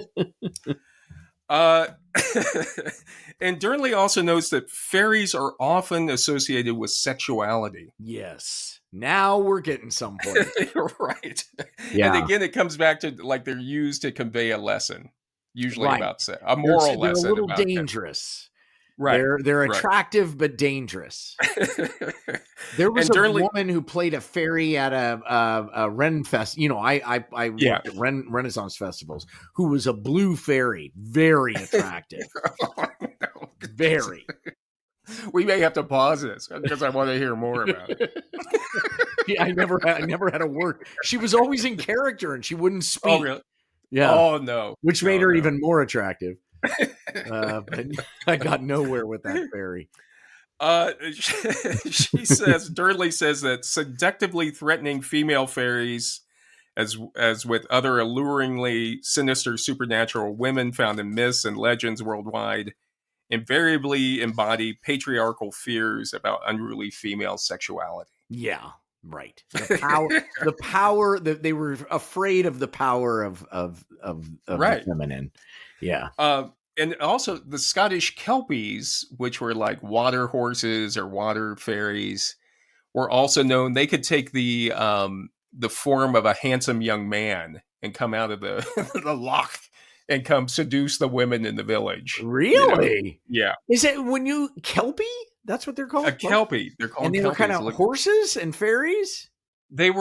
And Durnley also notes that fairies are often associated with sexuality. Yes. Now we're getting someplace. Right. Yeah. And again, it comes back to like they're used to convey a lesson, usually about sex, a moral lesson. They're a little dangerous. Right. They're attractive but dangerous. There was a woman who played a fairy at a Ren fest. I worked at Renaissance festivals. Who was a blue fairy, very attractive. No. Very. We may have to pause this because I want to hear more about it. Yeah, I never had a word. She was always in character and she wouldn't speak. Oh, really? Yeah. Oh, no. Which made her even more attractive. But I got nowhere with that fairy. She says, Durnley says that seductively threatening female fairies as with other alluringly sinister supernatural women found in myths and legends worldwide, invariably embody patriarchal fears about unruly female sexuality. Yeah, right. The power that they were afraid of, the power of Right. the feminine. Yeah. And also the Scottish Kelpies, which were like water horses or water fairies, were also known. They could take the form of a handsome young man and come out of the the loch and come seduce the women in the village. Really? You know? Yeah. Is it when you Kelpie? That's what they're called? A Kelpie. They're called and they Kelpies. were kind of horses and fairies? They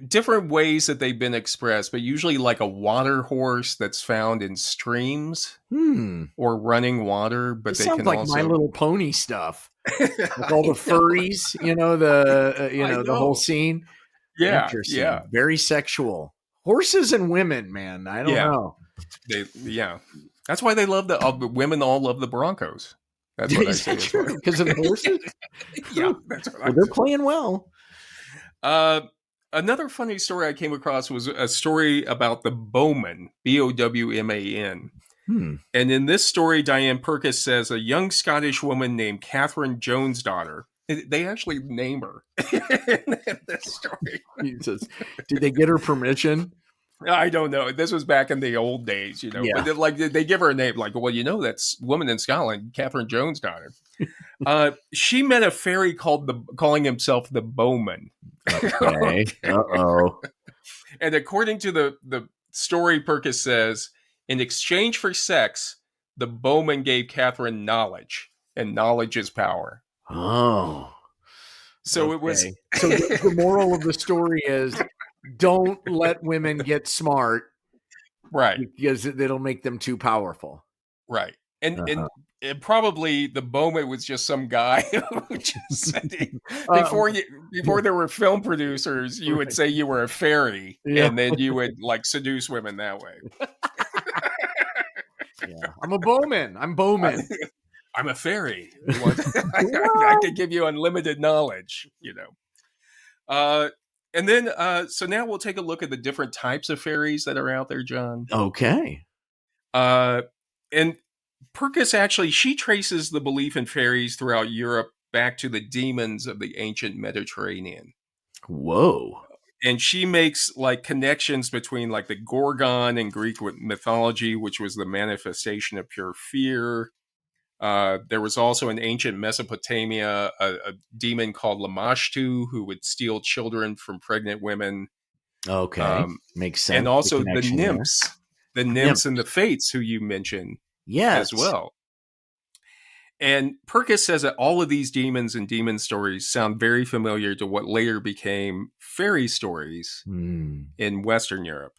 different ways that they've been expressed, but usually like a water horse that's found in streams or running water. But this they sounds can like also My Little Pony stuff. Like all the furries, the whole scene. Yeah, interesting. Yeah. Very sexual. Horses and women, man. I don't know. That's why they love the women. All love the Broncos. That's what I say. Because of the horses. Yeah, that's what they're playing well. Another funny story I came across was a story about the Bowman, Bowman. And in this story, Diane Purkis says a young Scottish woman named Catherine Jones' daughter. They actually name her in this story. Jesus. Did they get her permission? I don't know. This was back in the old days, Yeah. But they give her a name, like, well, that's woman in Scotland, Catherine Jones' daughter. She met a fairy calling himself the Bowman. Okay. Uh-oh. And according to the story, Purkis says, in exchange for sex, the Bowman gave Catherine knowledge, and knowledge is power. Oh. So it was. So the moral of the story is, don't let women get smart, right? Because it'll make them too powerful, right? And probably the Bowman was just some guy who just said before there were film producers, you would say you were a fairy, and then you would like seduce women that way. Yeah, I'm a Bowman. I'm Bowman. I'm a fairy. I could give you unlimited knowledge, And then, so now we'll take a look at the different types of fairies that are out there, John. Okay. And Purkis actually, she traces the belief in fairies throughout Europe back to the demons of the ancient Mediterranean. Whoa. And she makes like connections between like the Gorgon in Greek mythology, which was the manifestation of pure fear. There was also in ancient Mesopotamia a demon called Lamashtu who would steal children from pregnant women. Okay, makes sense. And also the nymphs and the fates who you mentioned as well. And Purkis says that all of these demons and demon stories sound very familiar to what later became fairy stories in Western Europe.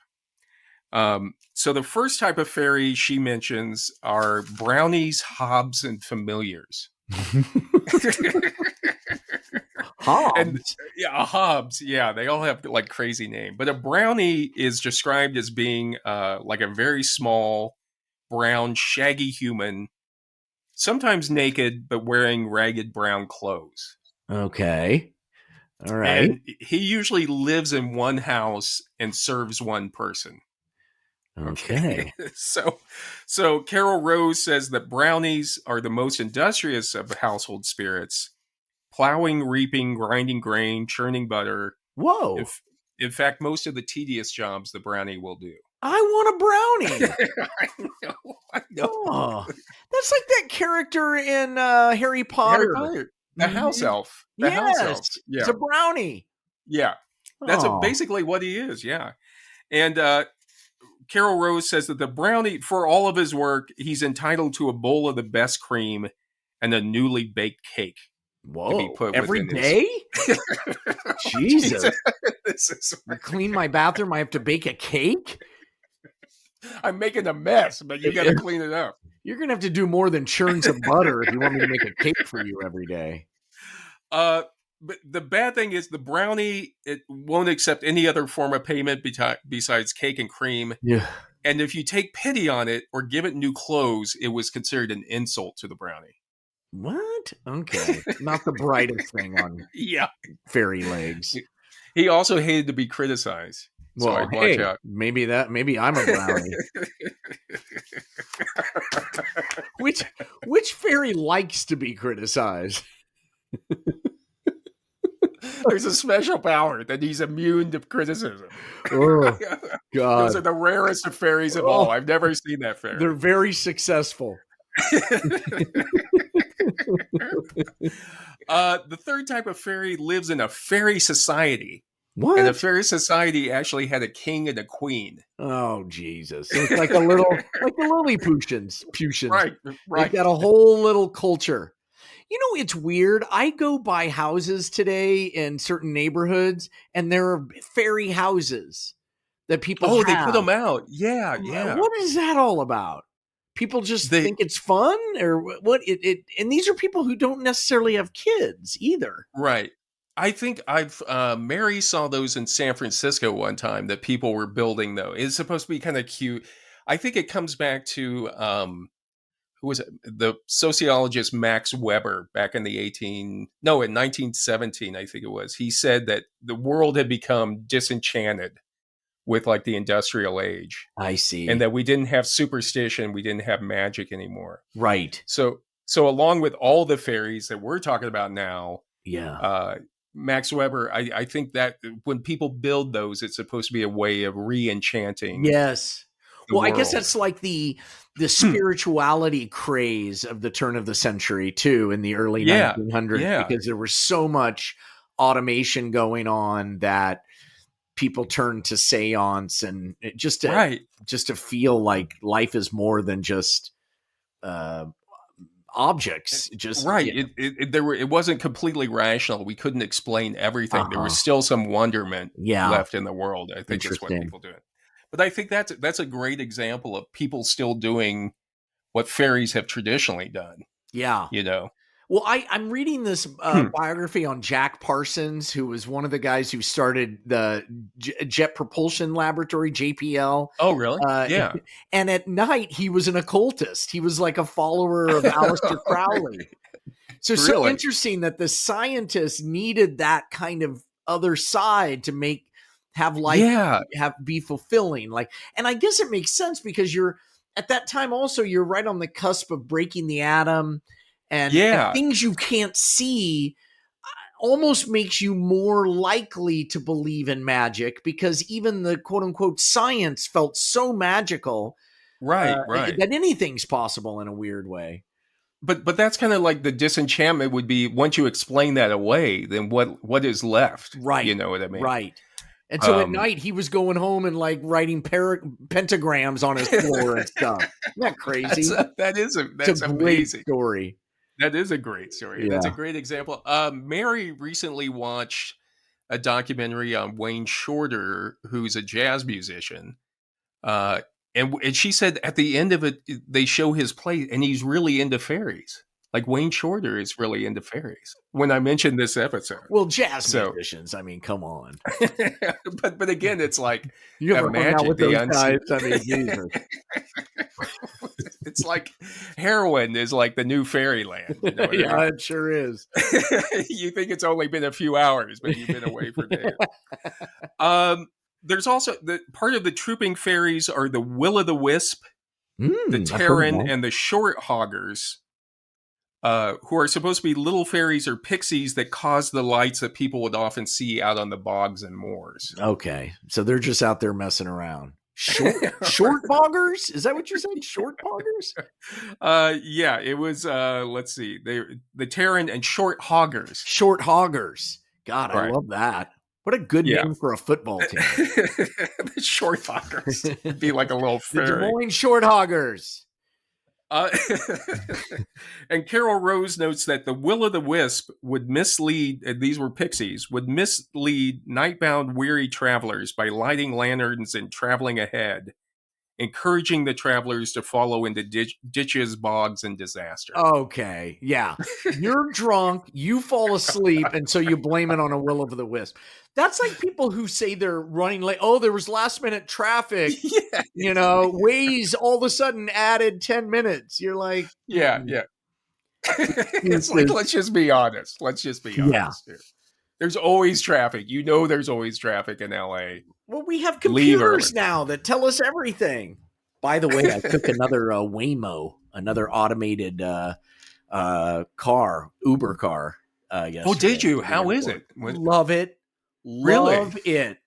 So the first type of fairy she mentions are brownies, hobs, and familiars. Hobs? Hobs. Yeah, they all have like crazy name. But a brownie is described as being like a very small, brown, shaggy human, sometimes naked, but wearing ragged brown clothes. Okay. All right. And he usually lives in one house and serves one person. Okay. So Carol Rose says that brownies are the most industrious of household spirits, plowing, reaping, grinding grain, churning butter. Whoa. In fact, most of the tedious jobs the brownie will do. I want a brownie. I know. Oh, that's like that character in Harry Potter. The house elf. House elf. Yeah. It's a brownie. Yeah. That's basically what he is. Yeah. And Carol Rose says that the brownie, for all of his work, he's entitled to a bowl of the best cream and a newly baked cake. Whoa! To be put every day? Jesus! I clean my bathroom. I have to bake a cake. I'm making a mess, but you got to clean it up. You're gonna have to do more than churn some butter if you want me to make a cake for you every day. But the bad thing is the brownie, it won't accept any other form of payment besides cake and cream. Yeah. And if you take pity on it or give it new clothes, it was considered an insult to the brownie. What? Okay. Not the brightest thing on fairy legs. He also hated to be criticized. So Well, I'd watch hey, out. maybe I'm a brownie. Which fairy likes to be criticized? There's a special power that he's immune to criticism. Oh, God. Those are the rarest of fairies of all. I've never seen that fairy. They're very successful. The third type of fairy lives in a fairy society. What? And a fairy society actually had a king and a queen. Oh, Jesus. It's like a little, like the Lilliputians. Right. They've got a whole little culture. You know, it's weird. I go by houses today in certain neighborhoods, and there are fairy houses that people have. They put them out. Yeah. What is that all about? People just think it's fun, or what? And these are people who don't necessarily have kids either. Right. I think Mary saw those in San Francisco one time that people were building, though. It's supposed to be kind of cute. I think it comes back to, who was it? The sociologist Max Weber back in 1917, I think it was. He said that the world had become disenchanted with like the industrial age. I see. And that we didn't have superstition. We didn't have magic anymore. Right. So along with all the fairies that we're talking about now, Max Weber, I think that when people build those, it's supposed to be a way of re-enchanting. Yes. Well, world. I guess that's like the spirituality craze of the turn of the century too, in the early 1900s, because there was so much automation going on that people turned to seance and just to feel like life is more than just objects. Just it wasn't completely rational. We couldn't explain everything. There was still some wonderment left in the world. I think that's what people do. But I think that's a great example of people still doing what fairies have traditionally done. Yeah. You know. Well, I'm reading this biography on Jack Parsons, who was one of the guys who started the Jet Propulsion Laboratory, JPL. Oh, really? Yeah. And at night, he was an occultist. He was like a follower of Aleister Crowley. So interesting that the scientists needed that kind of other side to have life be fulfilling. And I guess it makes sense because you're at that time also, you're right on the cusp of breaking the atom. And things you can't see almost makes you more likely to believe in magic, because even the quote unquote science felt so magical, that anything's possible in a weird way. But that's kind of like the disenchantment would be once you explain that away, then what is left? Right. You know what I mean? Right. And so at night he was going home and like writing pentagrams on his floor and stuff. Isn't that crazy? That's a great story. That is a great story. Yeah. That's a great example. Mary recently watched a documentary on Wayne Shorter, who's a jazz musician. And she said at the end of it, they show his play, and he's really into fairies. Like Wayne Shorter is really into fairies. When I mentioned this episode, well, jazz musicians. I mean, come on. but again, it's like you ever hung out with those guys? I mean, Jesus. It's like heroin is like the new fairyland. You know what I mean? It sure is. You think it's only been a few hours, but you've been away for days. There's also the part of the trooping fairies are the will-o'-the-wisp, the Terran, and the short hoggers, who are supposed to be little fairies or pixies that cause the lights that people would often see out on the bogs and moors. Okay, so they're just out there messing around. Short boggers? Is that what you're saying? Short boggers? Yeah, it was. Let's see, the Terran and short hoggers. Short hoggers. God, I love that. What a good name for a football team. The short hoggers. It'd be like a little fairy. The Des Moines short hoggers. And Carol Rose notes that the will-o'-the-wisp would mislead, these were pixies, would mislead nightbound weary travelers by lighting lanterns and traveling ahead, encouraging the travelers to follow into ditches, bogs, and disaster. Okay, yeah. You're drunk, you fall asleep, and so you blame it on a will-o'-the-wisp. That's like people who say they're running late. Oh, there was last-minute traffic. Yeah. You know, Waze all of a sudden added 10 minutes. You're like... Yeah. It's like, let's just be honest. Let's just be honest here. There's always traffic. You know there's always traffic in LA. Well, we have computers now that tell us everything. By the way, I took another Waymo, another automated car, Uber car. Yesterday. Oh, did you? How is it? Love it. Love it.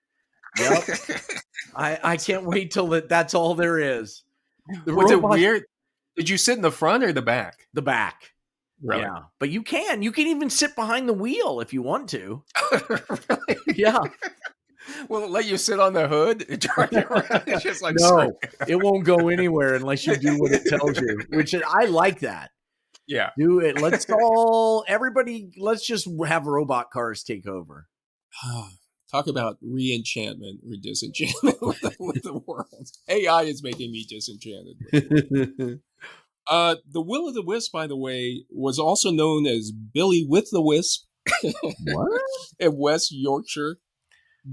Yep. I can't wait till that's all there is. Was it weird? Did you sit in the front or the back? The back. Really? Yeah. But you can even sit behind the wheel if you want to. Really? Yeah. Will it let you sit on the hood and turn around? It's just like no, it won't go anywhere unless you do what it tells you, which I like that. Yeah. Do it. Let's just have robot cars take over. Talk about re-enchantment or disenchantment with the world. AI is making me disenchanted. The Will-o'-the-Wisp, by the way, was also known as Billy with the Wisp. What? In West Yorkshire.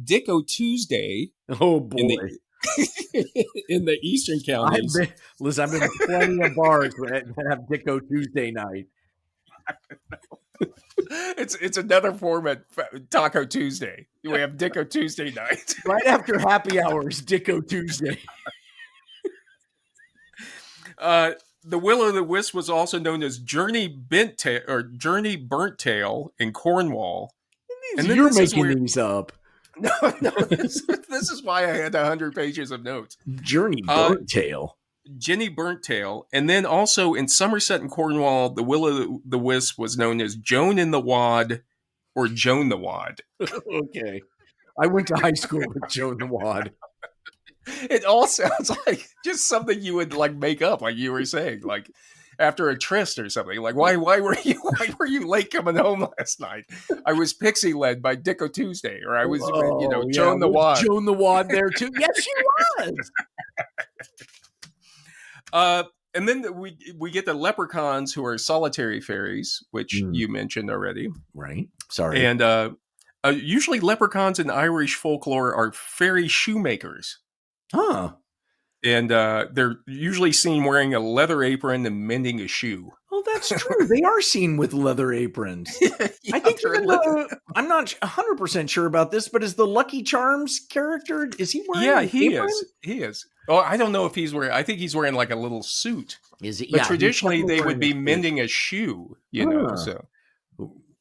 Dicko Tuesday. Oh, boy. In the eastern counties. I've been to plenty of bars that have Dicko Tuesday night. It's another format, Taco Tuesday. We have Dicko Tuesday night. Right after happy hours, Dicko Tuesday. The Will-o'-the-Wisp was also known as Journey Burnt Tail in Cornwall. And you're making these up. No. This is why I had 100 pages of notes. Journey Burnt Tail. Jenny Burnt Tail. And then also in Somerset and Cornwall, the Will-o'-the-Wisp was known as Joan in the Wad or Joan the Wad. Okay. I went to high school with Joan the Wad. It all sounds like just something you would like make up, like you were saying, like after a tryst or something. Like why were you late coming home last night? I was pixie led by Dicko Tuesday, or I was Joan the Wad. Joan the Wad there too. Yes, she was. And then we get the leprechauns, who are solitary fairies, which you mentioned already. Right. Sorry. And usually leprechauns in Irish folklore are fairy shoemakers. Huh. And they're usually seen wearing a leather apron and mending a shoe. Oh, that's true. They are seen with leather aprons. I think I'm not 100% sure about this, but is the Lucky Charms character, is he wearing an apron? He is. Oh, I don't know if he's wearing, I think he's wearing like a little suit. Is it? But traditionally they would be mending a shoe, so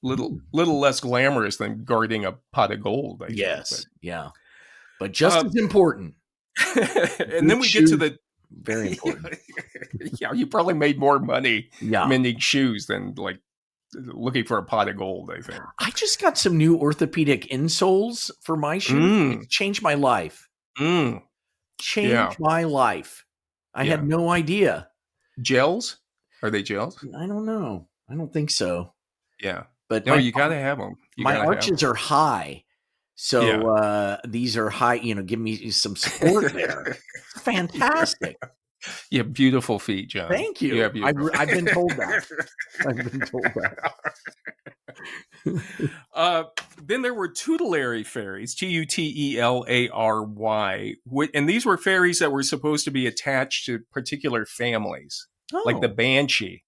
little less glamorous than guarding a pot of gold. I guess. Yeah. But just as important. And then we get to the very important. Yeah, you probably made more money mending shoes than like looking for a pot of gold, I think. I just got some new orthopedic insoles for my shoe. It changed my life. Changed my life. I had no idea. Gels? Are they gels? I don't know. I don't think so. Yeah. But you got to have them. My arches are high. So these are high, give me some support there. Fantastic. You have beautiful feet, John. Thank you. I've been told that. Then there were tutelary fairies, Tutelary, and these were fairies that were supposed to be attached to particular families, like the banshee.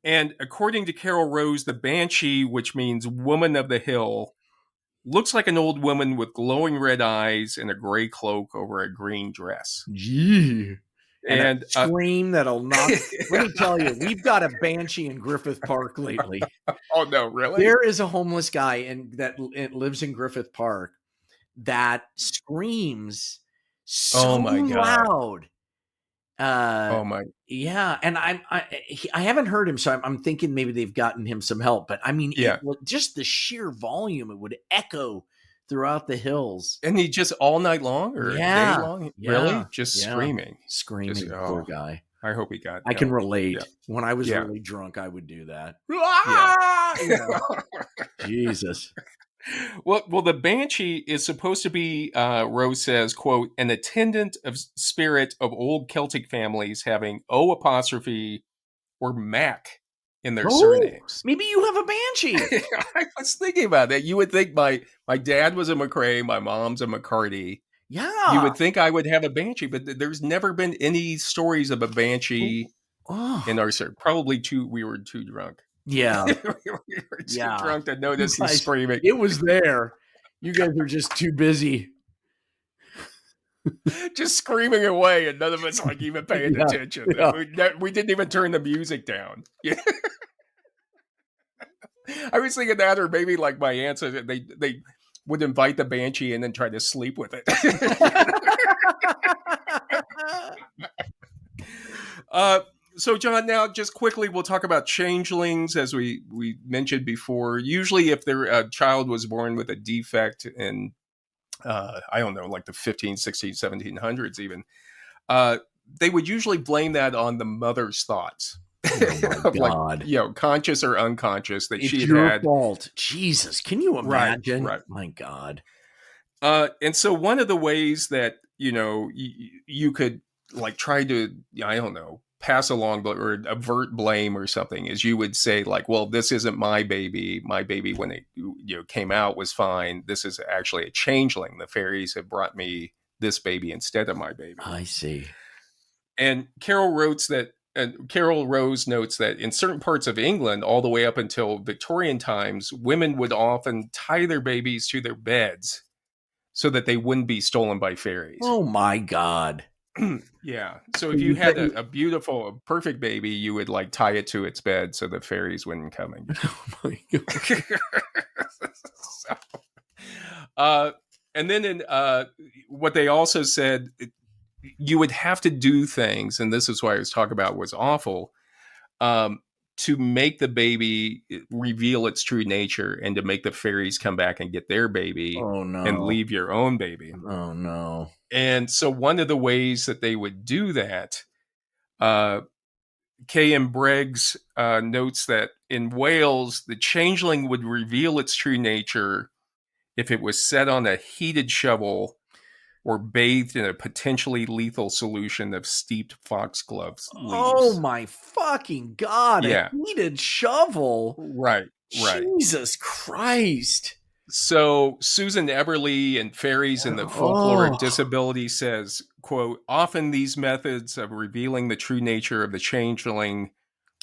And according to Carol Rose, the banshee, which means woman of the hill, looks like an old woman with glowing red eyes and a gray cloak over a green dress. Gee. And a scream that'll knock. Let me tell you, we've got a banshee in Griffith Park lately. Oh, no, really? There is a homeless guy that lives in Griffith Park that screams so loud. Yeah, and I haven't heard him, so I'm thinking maybe they've gotten him some help. But I mean, just the sheer volume, it would echo throughout the hills. And he just all night long or day long? Really? Just screaming. Poor guy. I hope he got I can relate. When I was really drunk, I would do that. Jesus. Well, the banshee is supposed to be, Rose says, quote, an attendant of spirit of old Celtic families having O' or Mac in their surnames. Maybe you have a banshee. I was thinking about that. You would think my dad was a McCray, my mom's a McCarty. Yeah. You would think I would have a banshee, but there's never been any stories of a banshee in our circle. Probably we were too drunk. Yeah. We were too drunk to notice the screaming. It was there. You guys were just too busy. Just screaming away, and none of us like even paying attention. Yeah. We didn't even turn the music down. Yeah. I was thinking that, or maybe like my aunts, they would invite the banshee in and try to sleep with it. So, John, now just quickly, we'll talk about changelings, as we mentioned before. Usually, if a child was born with a defect in, I don't know, like the 15, 16, 1700s even, they would usually blame that on the mother's thoughts. Oh my God. Like, conscious or unconscious, that it's she had your had. fault. Jesus, can you imagine? Right. My God. And so one of the ways that, you could like try to, I don't know, pass along or avert blame or something is you would say like, well, this isn't my baby. My baby, when it came out, was fine. This is actually a changeling. The fairies have brought me this baby instead of my baby. I see. And Carol Rose notes that in certain parts of England, all the way up until Victorian times, women would often tie their babies to their beds so that they wouldn't be stolen by fairies. Oh my God. Yeah. So if you had a beautiful, a perfect baby, you would like tie it to its bed so the fairies wouldn't come and get it. Oh my God. And then in what they also said, you would have to do things, and this is why I was talking about was awful, to make the baby reveal its true nature and to make the fairies come back and get their baby and leave your own baby. Oh, no. And so one of the ways that they would do that, K.M. Briggs notes that in Wales, the changeling would reveal its true nature if it was set on a heated shovel or bathed in a potentially lethal solution of steeped foxglove leaves. Oh my fucking God. Yeah. A heated shovel. Right. Jesus Christ. So Susan Eberly in Fairies in the Folklore of Disability says, quote, often these methods of revealing the true nature of the changeling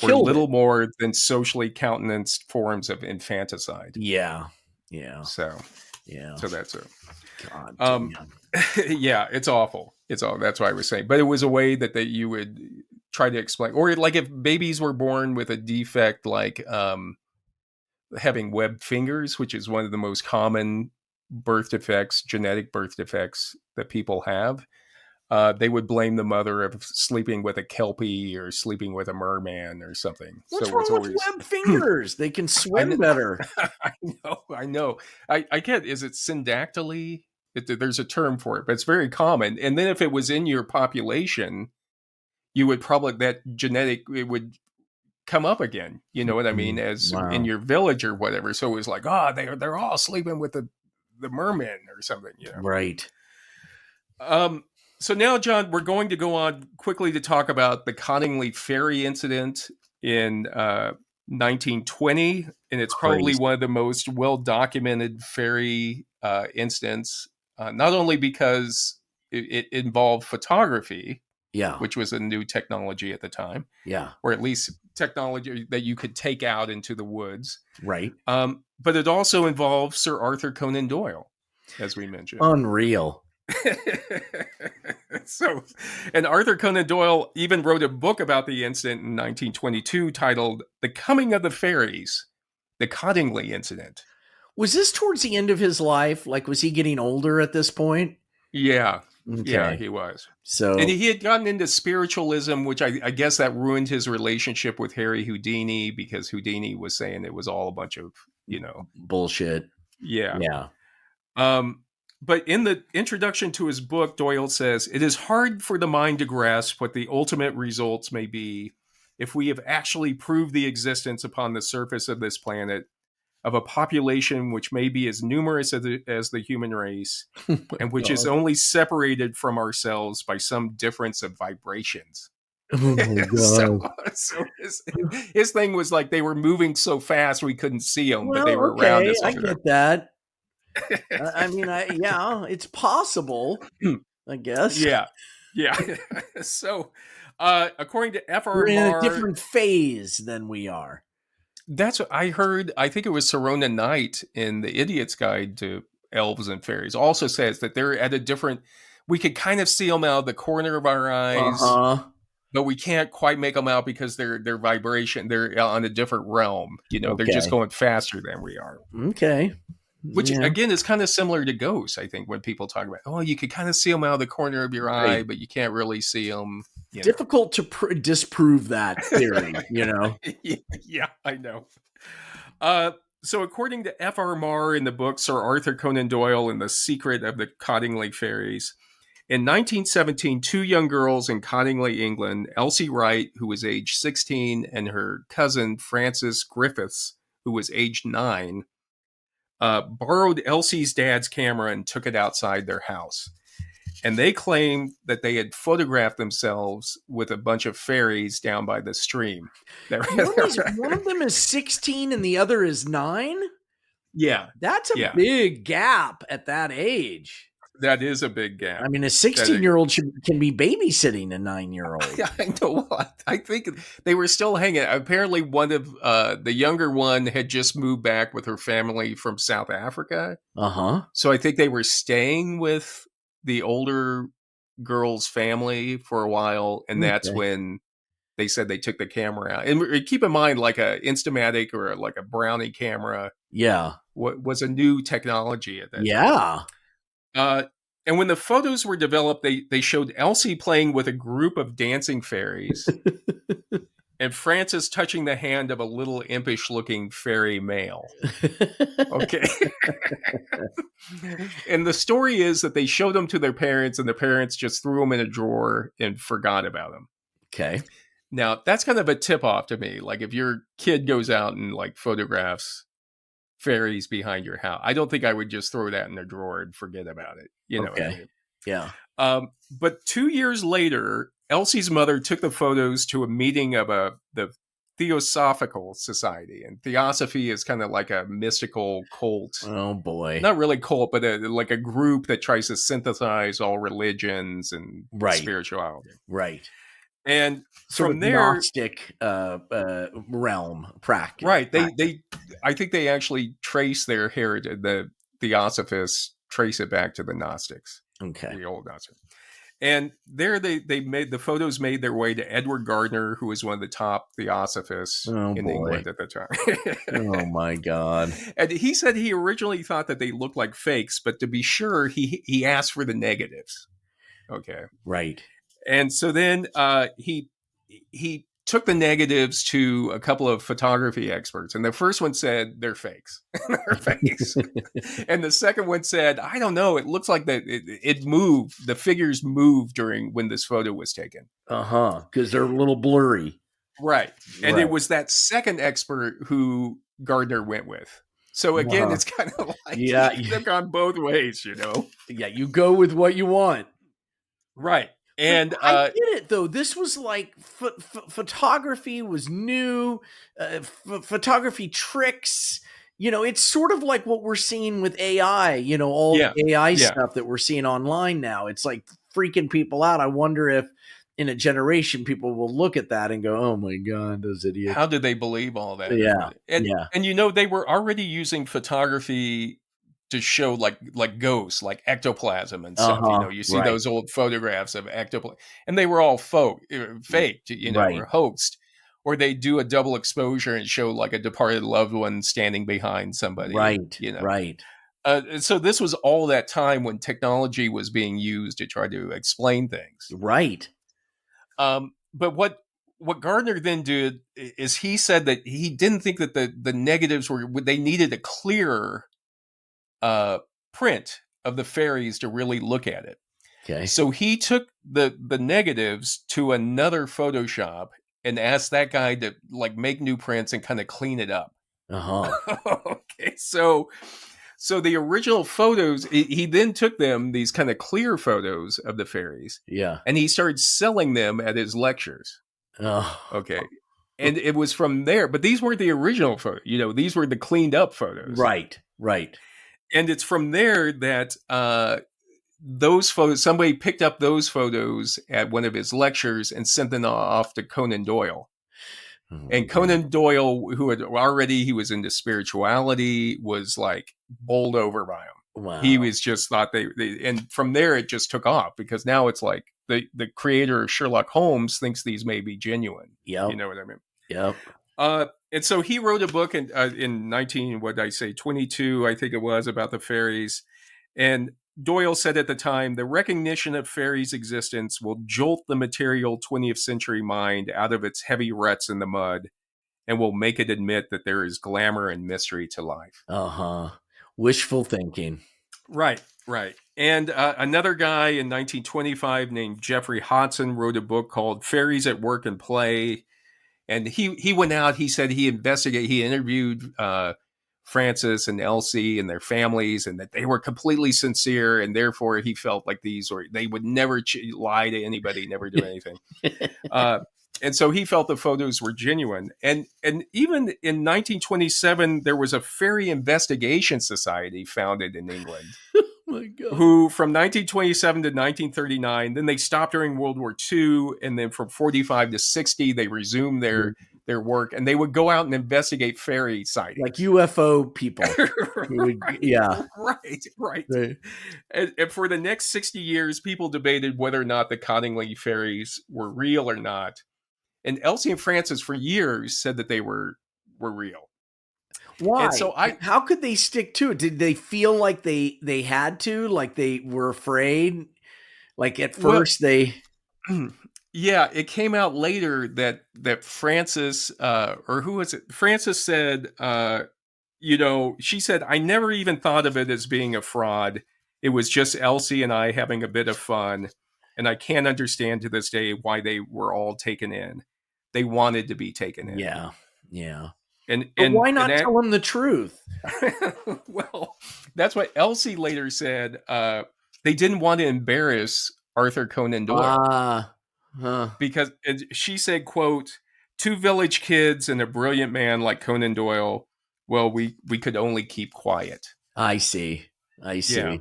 were little more than socially countenanced forms of infanticide. Yeah. So that's it. God damn. Yeah, it's awful. That's why I was saying. But it was a way that you would try to explain. Or like if babies were born with a defect like having webbed fingers, which is one of the most common genetic birth defects that people have, they would blame the mother of sleeping with a kelpie or sleeping with a merman or something. What's wrong with webbed fingers? They can swim better. I know. I get, is it syndactyly? There's a term for it, but it's very common. And then if it was in your population, you would probably, it would come up again. You know what I mean? As in your village or whatever. So it was like, they're all sleeping with the merman or something. Right. So now, John, we're going to go on quickly to talk about the Cottingley fairy incident in 1920. And it's probably one of the most well-documented fairy incidents. Not only because it involved photography, which was a new technology at the time, or at least technology that you could take out into the woods, right? But it also involved Sir Arthur Conan Doyle, as we mentioned. Unreal. And Arthur Conan Doyle even wrote a book about the incident in 1922 titled "The Coming of the Fairies: The Cottingley Incident." Was this towards the end of his life? Like, was he getting older at this point? Yeah. Okay. Yeah, he was. And he had gotten into spiritualism, which I guess that ruined his relationship with Harry Houdini, because Houdini was saying it was all a bunch of, bullshit. Yeah. But in the introduction to his book, Doyle says, it is hard for the mind to grasp what the ultimate results may be if we have actually proved the existence upon the surface of this planet of a population which may be as numerous as the human race, and which is only separated from ourselves by some difference of vibrations. Oh my God. so his thing was like they were moving so fast we couldn't see them, but they were around us. I get that. I mean, it's possible, I guess. Yeah. So, according to FR we're in a different phase than we are. That's what I heard. I think it was Serona Knight in The Idiot's Guide to Elves and Fairies also says that they're at a different, we could kind of see them out of the corner of our eyes, but we can't quite make them out because their vibration, they're on a different realm. They're just going faster than we are. Okay. Which, again, is kind of similar to ghosts, I think, when people talk about, you could kind of see them out of the corner of your eye, but you can't really see them. Difficult to disprove that theory, Yeah, I know. So according to F.R. Marr in the book Sir Arthur Conan Doyle and the Secret of the Cottingley Fairies, in 1917, two young girls in Cottingley, England, Elsie Wright, who was age 16, and her cousin Frances Griffiths, who was aged 9, borrowed Elsie's dad's camera and took it outside their house. And they claimed that they had photographed themselves with a bunch of fairies down by the stream. One of them is 16 and the other is 9? Yeah. That's a big gap at that age. That is a big gap. I mean, a 16-year-old can be babysitting a 9-year-old. Yeah, I know. I think they were still hanging. Apparently, one of the younger one had just moved back with her family from South Africa. So I think they were staying with the older girl's family for a while, and that's when they said they took the camera out. And keep in mind, like a Instamatic or like a Brownie camera, was a new technology at that time. And when the photos were developed, they showed Elsie playing with a group of dancing fairies and Frances touching the hand of a little impish-looking fairy male. Okay. And the story is that they showed them to their parents, and the parents just threw them in a drawer and forgot about them. Okay. Now, that's kind of a tip-off to me. Like, if your kid goes out and, like, photographs fairies behind your house, I don't think I would just throw that in a drawer and forget about it. What I mean? Yeah. But 2 years later, Elsie's mother took the photos to a meeting of the Theosophical Society, and Theosophy is kind of like a mystical cult. Oh boy! Not really cult, but like a group that tries to synthesize all religions and spirituality. Right. And sort from of there, Gnostic realm practice. Right. I think they actually trace their heritage. The Theosophists trace it back to the Gnostics. Okay. The old Gnostics. And there they made the photos made their way to Edward Gardner, who was one of the top Theosophists in England at the time. Oh my God. And he said he originally thought that they looked like fakes, but to be sure, he asked for the negatives. Okay. Right. And so then he took the negatives to a couple of photography experts, and the first one said they're fakes. They're fakes. And the second one said, I don't know, it looks like that it moved. The figures moved during when this photo was taken. Because they're a little blurry. Right. And it was that second expert who Gardner went with. So again, it's kind of like they've gone both ways, Yeah, you go with what you want. Right. And I get it though. This was like photography was new, photography tricks. It's sort of like what we're seeing with AI. All the AI stuff that we're seeing online now. It's like freaking people out. I wonder if in a generation people will look at that and go, "Oh my God, those idiots!" How did they believe all that? Yeah, and they were already using photography to show like ghosts, like ectoplasm and stuff. You see those old photographs of ectoplasm, and they were all faked, or hoaxed, or they do a double exposure and show like a departed loved one standing behind somebody. Right. So this was all that time when technology was being used to try to explain things. Right. But what Gardner then did is he said that he didn't think that the negatives they needed a clearer print of the fairies to really look at it. Okay. So he took the negatives to another Photoshop and asked that guy to like make new prints and kind of clean it up. Okay. So the original photos, he then took these kind of clear photos of the fairies. Yeah. And he started selling them at his lectures. Okay. And it was from there, but these weren't the original photos. These were the cleaned up photos. Right. And it's from there that those photos, somebody picked up those photos at one of his lectures and sent them off to Conan Doyle. And Conan Doyle, who had already, he was into spirituality, was like bowled over by him. Wow. He was just thought they and from there it just took off, because now it's like the creator of Sherlock Holmes thinks these may be genuine. Yep. You know what I mean? Yep. And so he wrote a book in 22, I think it was, about the fairies. And Doyle said at the time, the recognition of fairies' existence will jolt the material 20th century mind out of its heavy ruts in the mud, and will make it admit that there is glamour and mystery to life. Wishful thinking. Right. And another guy in 1925 named Jeffrey Hodson wrote a book called Fairies at Work and Play. And he went out, he said he interviewed Francis and Elsie and their families, and that they were completely sincere, and therefore he felt like they would never lie to anybody, never do anything. And so he felt the photos were genuine. And even in 1927, there was a Fairy Investigation Society founded in England. My God. Who from 1927 to 1939, then they stopped during World War II, and then from 45 to 60, they resumed their work, and they would go out and investigate fairy sightings. Like UFO people. Yeah. Right. And for the next 60 years, people debated whether or not the Cottingley fairies were real or not. And Elsie and Francis for years said that they were real. Why? And so how could they stick to it? Did they feel like they had to, like they were afraid? Like at first Yeah, it came out later that Francis, or who was it? Francis said, she said, I never even thought of it as being a fraud. It was just Elsie and I having a bit of fun. And I can't understand to this day why they were all taken in. They wanted to be taken in. Yeah. And why not tell them the truth? Well, that's what Elsie later said. They didn't want to embarrass Arthur Conan Doyle. Because she said, quote, 2 village kids and a brilliant man like Conan Doyle, well, we could only keep quiet. I see. Yeah.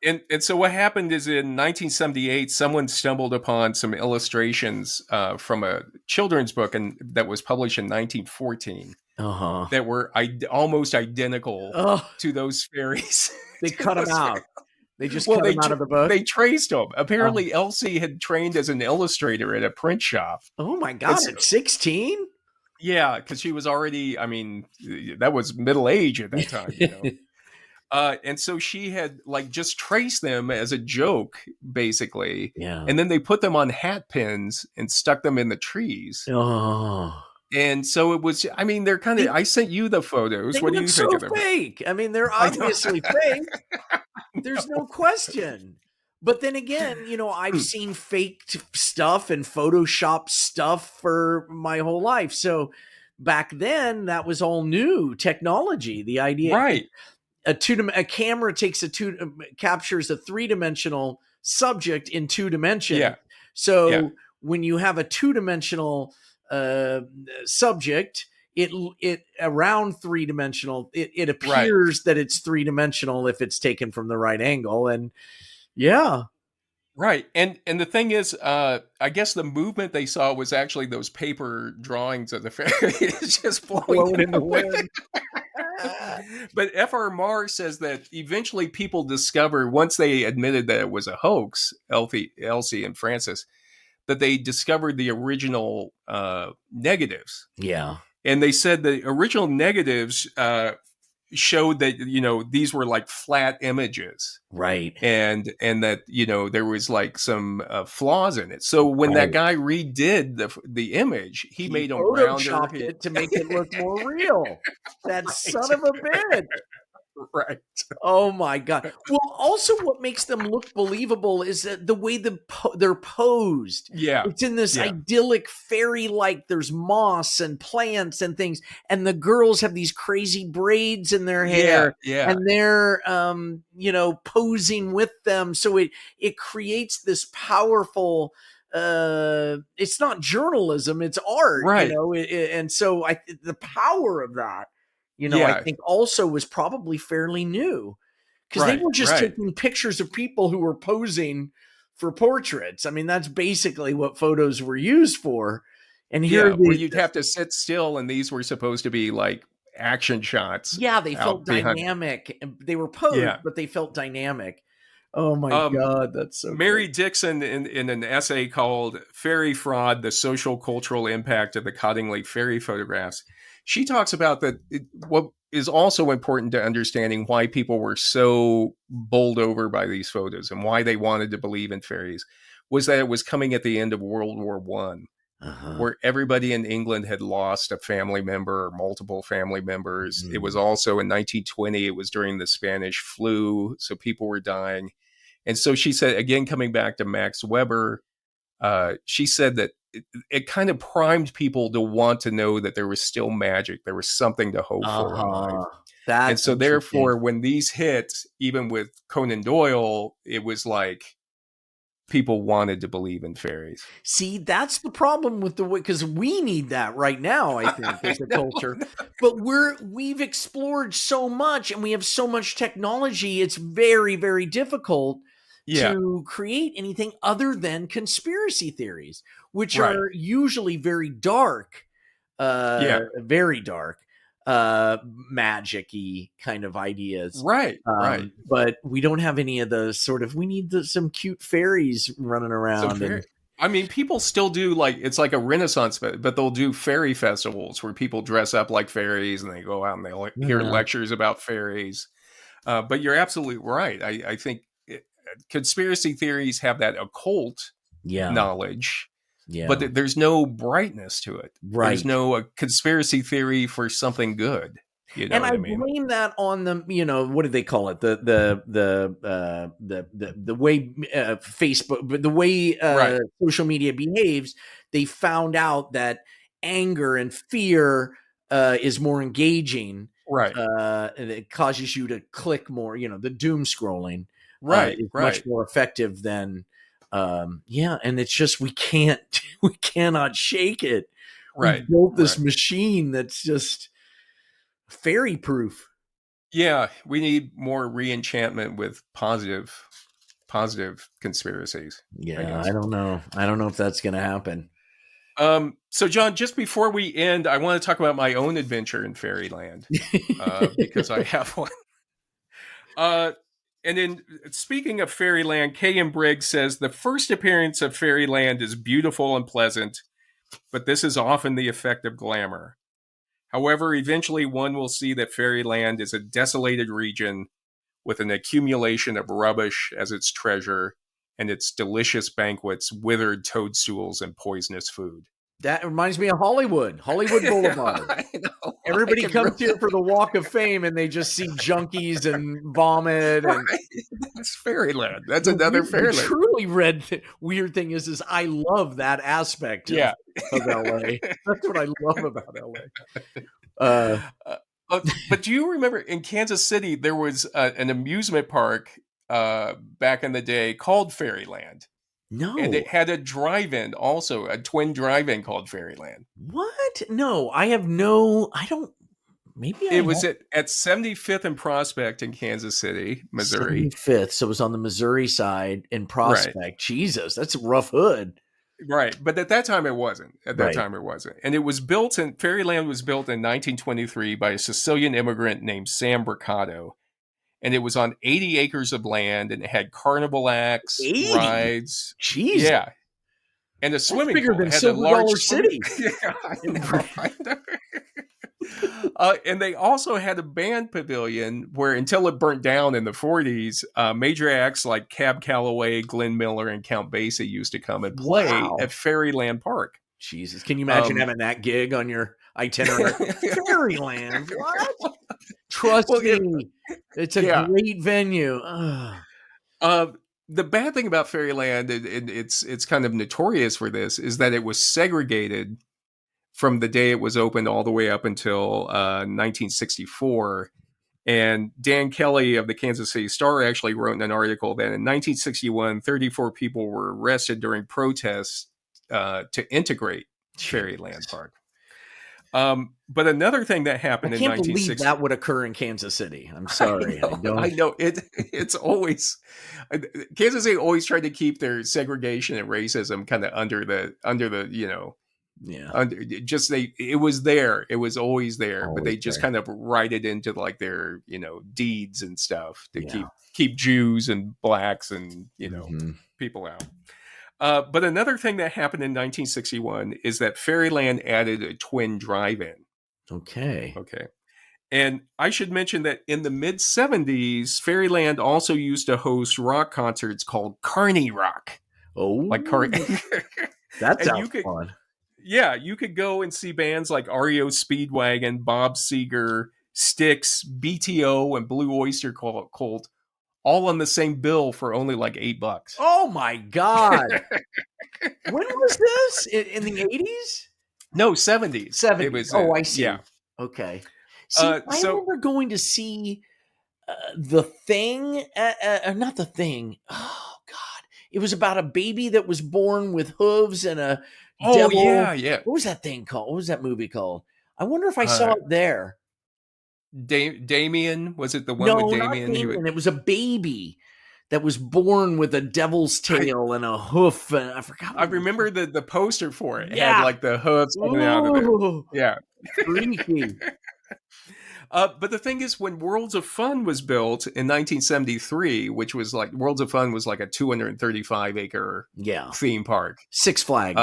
And so what happened is in 1978, someone stumbled upon some illustrations from a children's book that was published in 1914 that were almost identical to those fairies. They cut them out. They just cut them out of the book? They traced them. Apparently, Elsie had trained as an illustrator at a print shop. Oh, my God. At 16? Yeah, because she was already, that was middle age at that time, and so she had just traced them as a joke, basically. Yeah. And then they put them on hat pins and stuck them in the trees. And so it was, they're kind of, I sent you the photos. What do you think of them? Fake. They're obviously fake. There's no question. But then again, I've seen faked stuff and Photoshop stuff for my whole life. So back then that was all new technology. The idea. Right. A camera captures a 3-dimensional subject in 2 dimensions. Yeah. So when you have a 2-dimensional subject, it around 3-dimensional, it appears that it's 3-dimensional if it's taken from the right angle. And right. And the thing is, I guess the movement they saw was actually those paper drawings of the fairies just blowing in the wind. But F.R. Marr says that eventually people discovered, once they admitted that it was a hoax, Elsie and Francis, that they discovered the original negatives. Yeah. And they said the original negatives showed that, these were like flat images. Right. And that, there was some flaws in it. So when that guy redid the image, he made them rounder. It to make it look more real. That son of a bitch. Right. Oh my God. Well, also what makes them look believable is that the way they're posed. Yeah. It's in this idyllic fairy-like, there's moss and plants and things. And the girls have these crazy braids in their hair. Yeah. And they're, posing with them. So it creates this powerful, it's not journalism, it's art, right. And so the power of that, I think also was probably fairly new because they were just taking pictures of people who were posing for portraits. That's basically what photos were used for And here where you'd have to sit still, and these were supposed to be like action shots. Yeah, they felt behind. dynamic. They were posed, but they felt dynamic. Oh my God, that's so Mary good. Dixon, in an essay called Fairy Fraud, The Social Cultural Impact of the Cottingley Fairy Photographs, she talks about what is also important to understanding why people were so bowled over by these photos and why they wanted to believe in fairies was that it was coming at the end of World War One, where everybody in England had lost a family member or multiple family members. It was also in 1920, it was during the Spanish flu, so people were dying. And so she said, again, coming back to Max Weber, she said that it kind of primed people to want to know that there was still magic. There was something to hope for in life. And so therefore, when these hit, even with Conan Doyle, it was like people wanted to believe in fairies. See, that's the problem with the way, because we need that right now, I think, as a culture. But we've explored so much and we have so much technology. It's very, very difficult to create anything other than conspiracy theories, which are usually very dark, very dark, magic-y kind of ideas. Right. But we don't have any of the sort of, we need some cute fairies running around. I mean, people still do, like, it's like a Renaissance, but they'll do fairy festivals where people dress up like fairies and they go out and they'll hear lectures about fairies. But you're absolutely right. I think conspiracy theories have that occult knowledge, but there's no brightness to it. There's no conspiracy theory for something good. You know and what I mean? blame that on the, what do they call it? The way Facebook, the way social media behaves. They found out that anger and fear is more engaging. And it causes you to click more. The doom scrolling is much more effective than and it's just we cannot shake it. We built this machine that's just fairy proof. Yeah, we need more re-enchantment with positive conspiracies. I don't know if that's gonna happen. So John, just before we end, I want to talk about my own adventure in Fairyland, because I have one. And then, speaking of Fairyland, K.M. Briggs says the first appearance of Fairyland is beautiful and pleasant, but this is often the effect of glamour. However, eventually one will see that Fairyland is a desolated region with an accumulation of rubbish as its treasure and its delicious banquets, withered toadstools, and poisonous food. That reminds me of Hollywood Boulevard. Everybody comes here for the Walk of Fame and they just see junkies and vomit. And that's Fairyland. That's another Fairyland. The truly weird thing is I love that aspect of LA. That's what I love about LA. But do you remember in Kansas City, there was an amusement park back in the day called Fairyland? No. And it had a drive-in also, a twin drive-in called Fairyland. What? No, I don't. Maybe it was at 75th and Prospect in Kansas City, Missouri. 75th, so it was on the Missouri side in Prospect. Right. Jesus, that's a rough hood. Right, but at that time it wasn't. And it was Fairyland was built in 1923 by a Sicilian immigrant named Sam Bricado. And it was on 80 acres of land, and it had carnival acts, 80? Rides. Jeez. Yeah. And a swimming bigger pool. Than Silver Dollar City. I know. And they also had a band pavilion where, until it burnt down in the 40s, major acts like Cab Calloway, Glenn Miller, and Count Basie used to come and play at Fairyland Park. Jesus. Can you imagine having that gig on your itinerary? Fairyland? What? Trust me. It's a great venue. The bad thing about Fairyland, and it's kind of notorious for this, is that it was segregated from the day it was opened all the way up until 1964. And Dan Kelly of the Kansas City Star actually wrote in an article that in 1961, 34 people were arrested during protests to integrate Fairyland Park. But another thing that happened in 1960, I can't believe that would occur in Kansas City. I'm sorry. I know. It's always, Kansas City always tried to keep their segregation and racism kind of under the Yeah. It was there. It was always there, Always but they just there. kind of write it into like their, deeds and stuff to Yeah. keep Jews and blacks and, people out. But another thing that happened in 1961 is that Fairyland added a twin drive-in. Okay. And I should mention that in the mid-70s, Fairyland also used to host rock concerts called Carney Rock. Oh, like that sounds fun. Yeah, you could go and see bands like REO Speedwagon, Bob Seger, Styx, BTO, and Blue Oyster Cult, all on the same bill for only like $8. Oh my God! When was this? In the 80s? No, 70s. 70s. It was, I see. Yeah. Okay. See, I remember going to see The Thing. Not The Thing. Oh God! It was about a baby that was born with hooves and a devil. Yeah. What was that thing called? What was that movie called? I wonder if I saw it there. Damien? Was it the one with Damien? Not Damien. It was a baby that was born with a devil's tail and a hoof, and I forgot. I remember the poster for it. It had like the hooves coming out of it. Yeah. Freaky. But the thing is, when Worlds of Fun was built in 1973, which was like Worlds of Fun was like a 235-acre theme park, Six Flags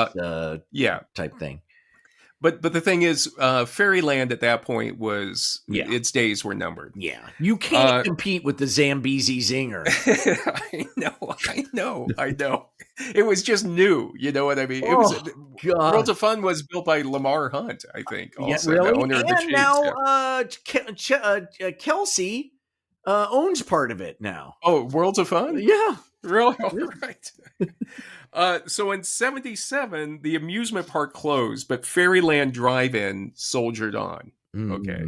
type thing. But the thing is, Fairyland at that point was its days were numbered. Yeah, you can't compete with the Zambezi Zinger. I know. It was just new. You know what I mean? It was Worlds of Fun was built by Lamar Hunt, I think. Also, really? The owner of the Chiefs. Now Kelsey owns part of it now. Oh, Worlds of Fun? Yeah. Really? All right. So in 77, the amusement park closed, but Fairyland Drive-In soldiered on. Okay.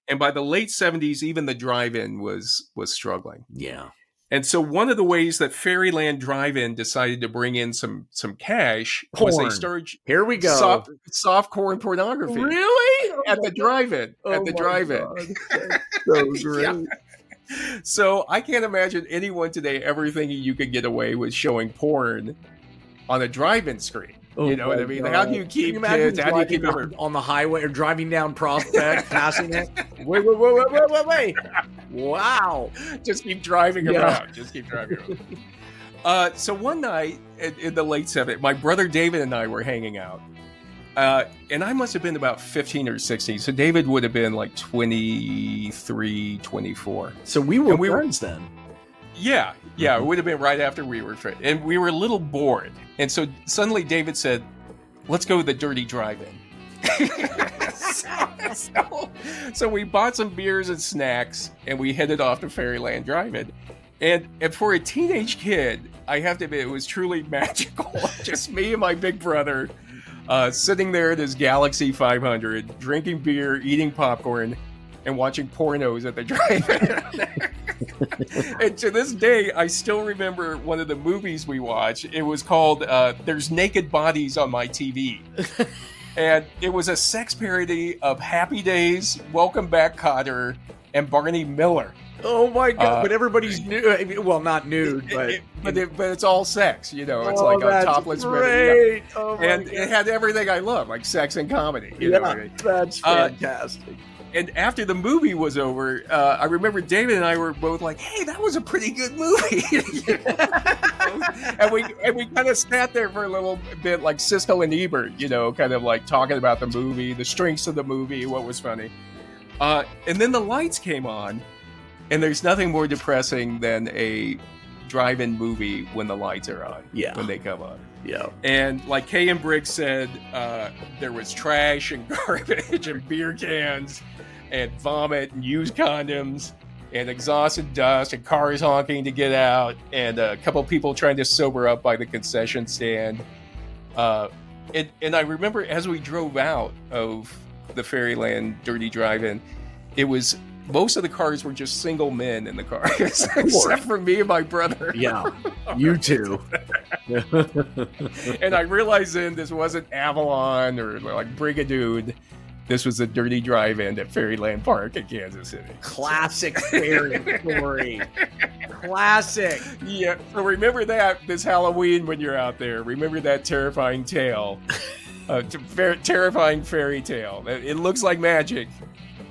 And by the late 70s, even the drive-in was struggling. Yeah. And so one of the ways that Fairyland Drive-In decided to bring in some cash was they started Here we go. Soft porn pornography. Really? At the drive-in. At the drive-in. So great. Yeah. So I can't imagine anyone today ever thinking you could get away with showing porn on a drive-in screen. You know what I mean? How do you keep kids? How do you keep them on the highway or driving down Prospect, passing it? Wait. Wow. Just keep driving around. Just keep driving around. So one night in the late 70s, my brother David and I were hanging out. And I must have been about 15 or 16. So David would have been like 23, 24. So we were friends then. Yeah. It would have been right after we were friends. And we were a little bored. And so suddenly David said, let's go to the Dirty Drive-In. So we bought some beers and snacks and we headed off to Fairyland Drive-In. And for a teenage kid, I have to admit, it was truly magical. Just me and my big brother sitting there at his Galaxy 500, drinking beer, eating popcorn, and watching pornos at the drive-in. And to this day, I still remember one of the movies we watched. It was called There's Naked Bodies on My TV. And it was a sex parody of Happy Days, Welcome Back, Kotter, and Barney Miller. Oh my God! But everybody's nude. Well, not nude, but it's all sex. You know, it's like a topless. Great. Oh my and God. It had everything I love, like sex and comedy. You know what I mean? That's fantastic. And after the movie was over, I remember David and I were both like, "Hey, that was a pretty good movie." and we kind of sat there for a little bit, like Siskel and Ebert, you know, kind of like talking about the movie, the strengths of the movie, what was funny. And then the lights came on. And there's nothing more depressing than a drive-in movie when the lights are on. Yeah. When they come on. Yeah. And like Kay and Briggs said, there was trash and garbage and beer cans and vomit and used condoms and exhausted dust and cars honking to get out and a couple people trying to sober up by the concession stand. And I remember as we drove out of the Fairyland Dirty Drive-In, it was... Most of the cars were just single men in the cars, except for me and my brother. Yeah, you two. And I realized then this wasn't Avalon or like Brigadoon. This was the Dirty Drive-In at Fairyland Park in Kansas City. Classic fairy story. Classic. Yeah. So remember that this Halloween when you're out there. Remember that terrifying tale Terrifying fairy tale. It looks like magic,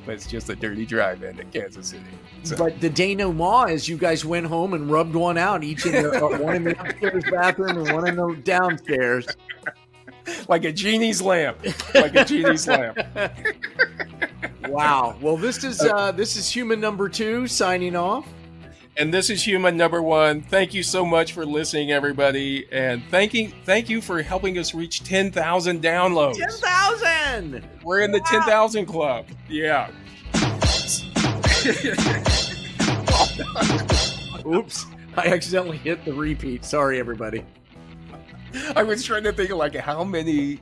but it's just a dirty drive-in in Kansas City. So. But the denouement is you guys went home and rubbed one out, each in one in the upstairs bathroom and one in the downstairs. Like a genie's lamp. Like a genie's lamp. Wow. Well, this is human number 2 signing off. And this is human number 1. Thank you so much for listening, everybody. And thank you for helping us reach 10,000 downloads. 10,000! We're in the 10,000 club. Yeah. Oops. I accidentally hit the repeat. Sorry, everybody. I was trying to think of like how many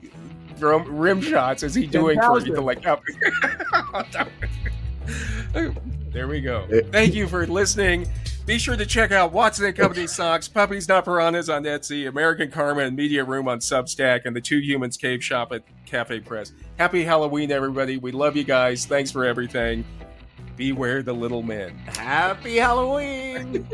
rim shots is he doing 10, for you to like help. There we go. Thank you for listening. Be sure to check out Watson & Company Socks, Puppies Not Piranhas on Etsy, American Karma and Media Room on Substack, and the Two Humans Cave Shop at Cafe Press. Happy Halloween, everybody. We love you guys. Thanks for everything. Beware the little men. Happy Halloween!